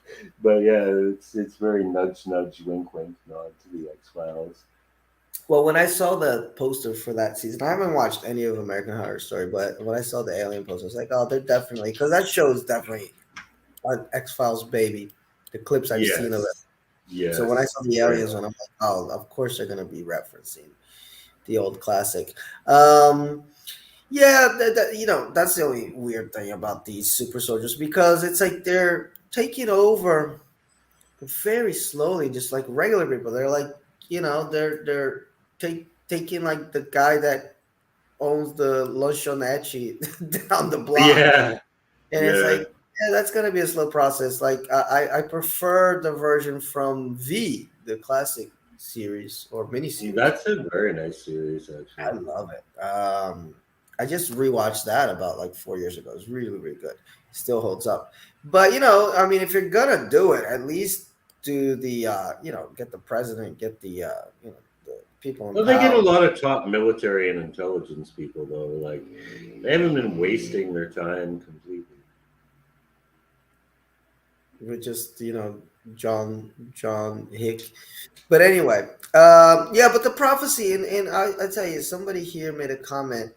But yeah, it's very nudge nudge wink wink nod to the X Files.
Well, when I saw the poster for that season, I haven't watched any of American Horror Story, but when I saw the alien poster, I was like, "Oh, they're definitely," because that show is definitely an X Files baby. The clips I've seen of it.
Yes.
So when I saw
Yes.
the
Very
aliens
much.
one, I'm like, oh, of course they're gonna be referencing the old classic. Um, yeah, that's the only weird thing about these super soldiers because it's like they're taking over very slowly, just like regular people. They're like, they're taking like the guy that owns the Lonchonetti down the block,
Yeah.
and it's
Yeah.
like, yeah, that's gonna be a slow process. Like I prefer the version from V, the classic series or mini series.
That's a very nice series,
I
actually.
love it. I just rewatched that about like 4 years ago. It's really, really good. Still holds up. But I mean, if you're gonna do it, at least do the get the president, get the the people in
Well, they get a
power.
lot of top military and intelligence people, though. Like, they haven't been wasting their time completely.
With just John Hick. But anyway, yeah. But the prophecy, and I tell you, somebody here made a comment,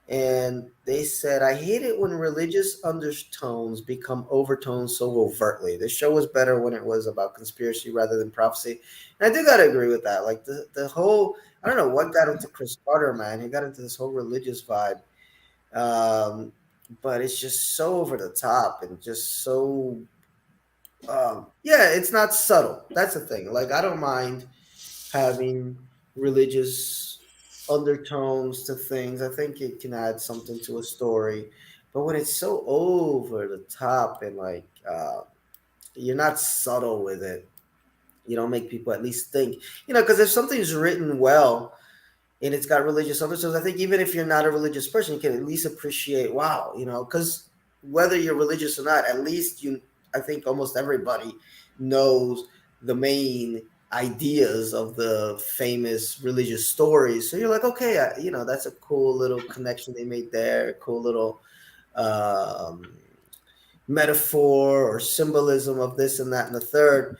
and they said, "I hate it when religious undertones become overtones so overtly. The show was better when it was about conspiracy rather than prophecy." And I do gotta agree with that. Like the whole, I don't know what got into Chris Carter, man. He got into this whole religious vibe. Um, but it's just so over the top and just so yeah, it's not subtle. That's the thing. Like I don't mind having religious undertones to things. I think it can add something to a story. But when it's so over the top and like you're not subtle with it, you don't make people at least think. Because if something's written well and it's got religious undertones, I think even if you're not a religious person, you can at least appreciate, wow, because whether you're religious or not, at least I think almost everybody knows the main ideas of the famous religious stories. So you're like, okay, that's a cool little connection they made there, cool little um, metaphor or symbolism of this and that and the third.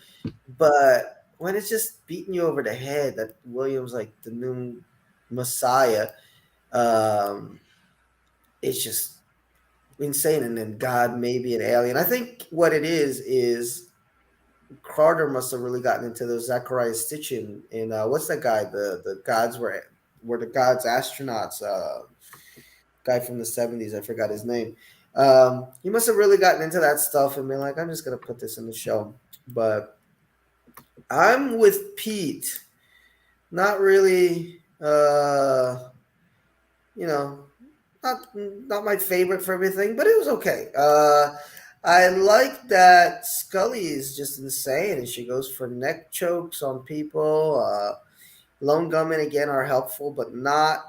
But when it's just beating you over the head that William's like the new Messiah, um, it's just insane. And then God may be an alien. I think what it is Carter must have really gotten into those Zachariah Stitchin in what's that guy? The gods were the gods astronauts. Guy from the 70s. I forgot his name. He must have really gotten into that stuff and been like, I'm just gonna put this in the show. But I'm with Pete. Not really. You know, not my favorite for everything, but it was okay. I like that Scully is just insane, and she goes for neck chokes on people. Lone gunmen again are helpful, but not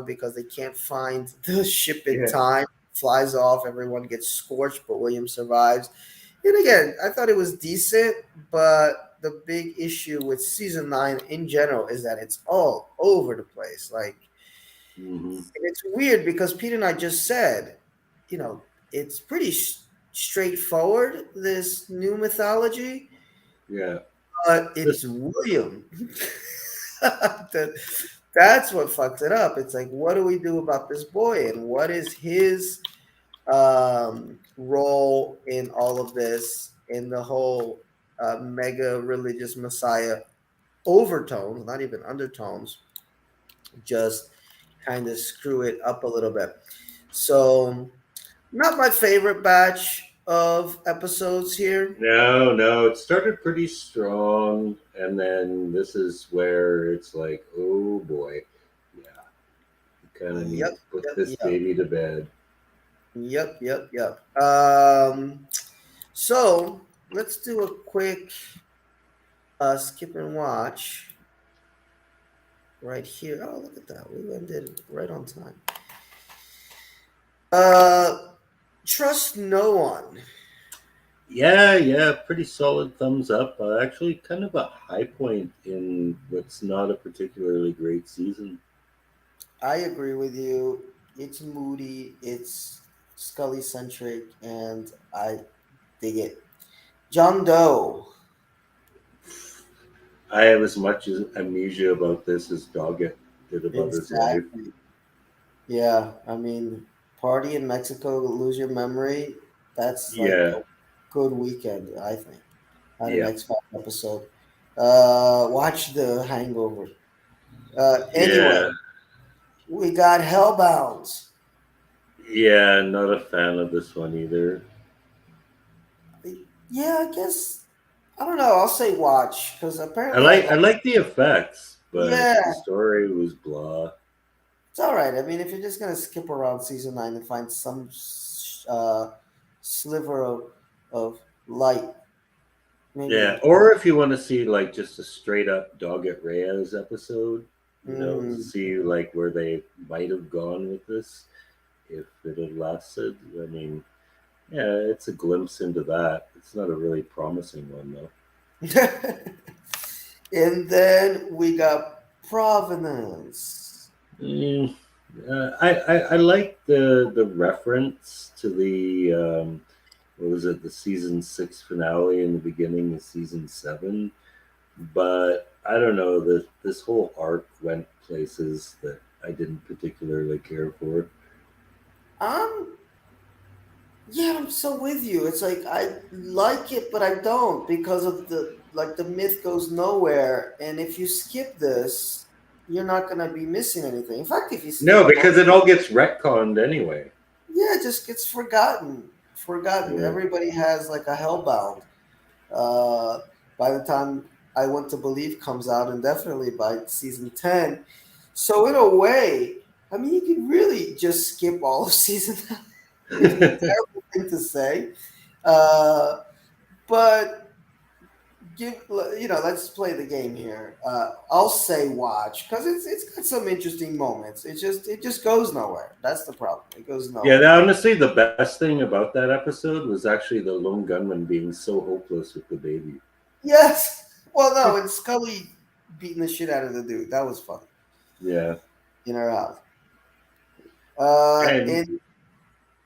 because they can't find the ship in
Yeah.
time. Flies off, everyone gets scorched, but William survives. And again, I thought it was decent, but the big issue with season 9 in general is that it's all over the place. Like,
Hmm.
and it's weird because Pete and I just said, it's pretty straightforward, this new mythology,
Yeah.
but
This,
it's William. that, that's what fucks it up. It's like, what do we do about this boy? And what is his role in all of this, in the whole mega religious messiah overtones, not even undertones, just kind of screw it up a little bit. So, not my favorite batch of episodes here.
no, no, it started pretty strong, and then this is where it's like, oh boy, yeah, you kind of need
Yep,
to put
yep,
this
yep,
baby to bed.
yep, yep, yep. So let's do a quick skip and watch right here. Oh, look at that. We ended right on time. Uh, trust no one.
Yeah, yeah, pretty solid thumbs up. Actually, kind of a high point in what's not a particularly great season.
I agree with you. It's moody, it's Scully centric, and I dig it. John Doe.
I have as much as amnesia about this as Doggett did about his life.
Exactly. Yeah, I mean, party in Mexico, lose your memory. That's like
Yeah,
a good weekend, I think. On an
yeah,
X Files episode. Watch The Hangover. Anyway,
yeah,
we got Hellbounds.
yeah. Not a fan of this one either.
Yeah, I guess I don't know. I'll say watch because
I
apparently I
like
like.
I like the effects, but
Yeah,
the story was blah.
it's all right. I mean, if you're just gonna skip around season 9 and find some uh, sliver of light,
Yeah,
Maybe.
or if you want to see like just a straight up Dog at Reyes episode, to
Mm,
see like where they might have gone with this if it had lasted. I mean, yeah, it's a glimpse into that. It's not a really promising one though.
and then we got Provenance.
Mm, I like the reference to the what was it, the season 6 finale in the beginning of season 7, but I don't know, this whole arc went places that I didn't particularly care for.
I'm Yeah, I'm so with you. It's like I like it, but I don't because of the myth goes nowhere. And if you skip this, you're not gonna be missing anything. In fact, if you
No,
skip
because
most,
it all gets retconned anyway.
yeah, it just gets forgotten. Forgotten.
Yeah.
Everybody has like a Hellbound. Uh, by the time I Want to Believe comes out, and definitely by season 10. So in a way, I mean, you could really just skip all of season 9, which is a terrible thing to say. Uh, but give let's play the game here. I'll say watch because it's got some interesting moments. It just goes nowhere. That's the problem. It goes
Yeah,
nowhere.
honestly, the best thing about that episode was actually the lone gunman being so hopeless with the baby.
Yes. Well, no, it's Scully beating the shit out of the dude. That was funny
Yeah.
in her house.
And
And then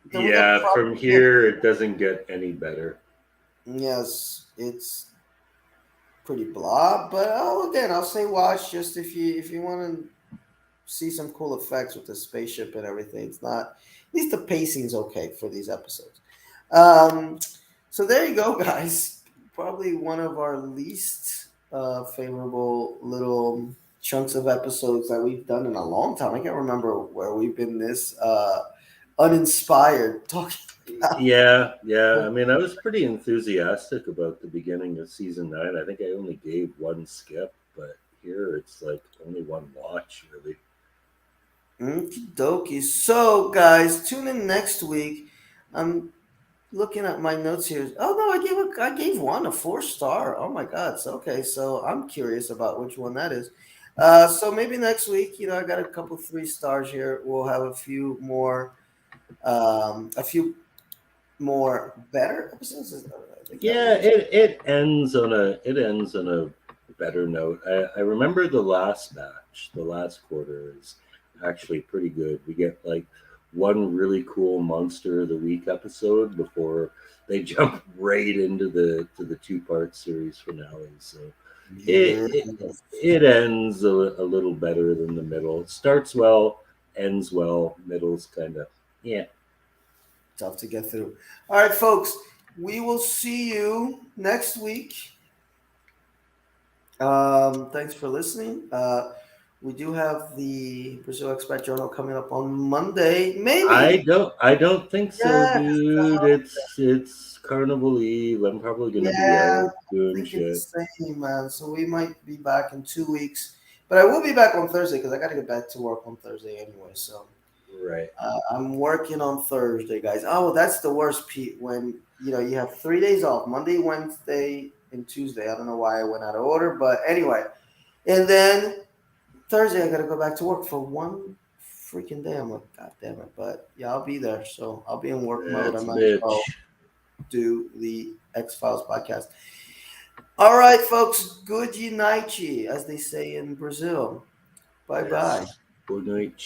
we got
yeah, from
Providence.
here, it doesn't get any better.
Yes, it's pretty blah. But again, I'll say watch just if you want to see some cool effects with the spaceship and everything. It's not, at least the pacing's okay for these episodes. Um, so there you go, guys. Probably one of our least favorable little chunks of episodes that we've done in a long time. I can't remember where we've been this uninspired talking about.
Yeah, yeah. I mean, I was pretty enthusiastic about the beginning of season 9. I think I only gave one skip, but here it's like only one watch, really.
Okie dokie. So, guys, tune in next week. I'm looking at my notes here. Oh no, I gave one a 4 star. Oh my god. So okay, so I'm curious about which one that is. So maybe next week, I got a couple 3 stars here. We'll have a few more better episodes. I think that
Yeah,
works.
it ends on a better note. I remember the last batch, the last quarter is actually pretty good. We get like one really cool monster of the week episode before they jump right into the 2-part series finale. So it
Yeah.
it, it ends a little better than the middle. It starts well, ends well, middle's kind of yeah.
Tough to get through. All right, folks. We will see you next week. Thanks for listening. We do have the Brazil Expat Journal coming up on Monday.
I
Maybe.
don't I don't think so,
Yeah, 'cause it's a
dude.
holiday.
It's Carnival Eve. I'm probably gonna be
Yeah,
out
I'm
doing
thinking the
shit.
same, man. So we might be back in 2 weeks. But I will be back on Thursday because I got to get back to work on Thursday anyway. So
Right.
I'm working on Thursday, guys. Oh, that's the worst, Pete. When you have 3 days off: Monday, Wednesday, and Tuesday. I don't know why I went out of order, but anyway. And then Thursday, I got to go back to work for one freaking day. I'm like, God damn it! But yeah, I'll be there. So I'll be in work mode. I
That's a
might as well
bitch.
do the X Files podcast. All right, folks. Good night, as they say in Brazil. Bye bye.
Yes. Good night.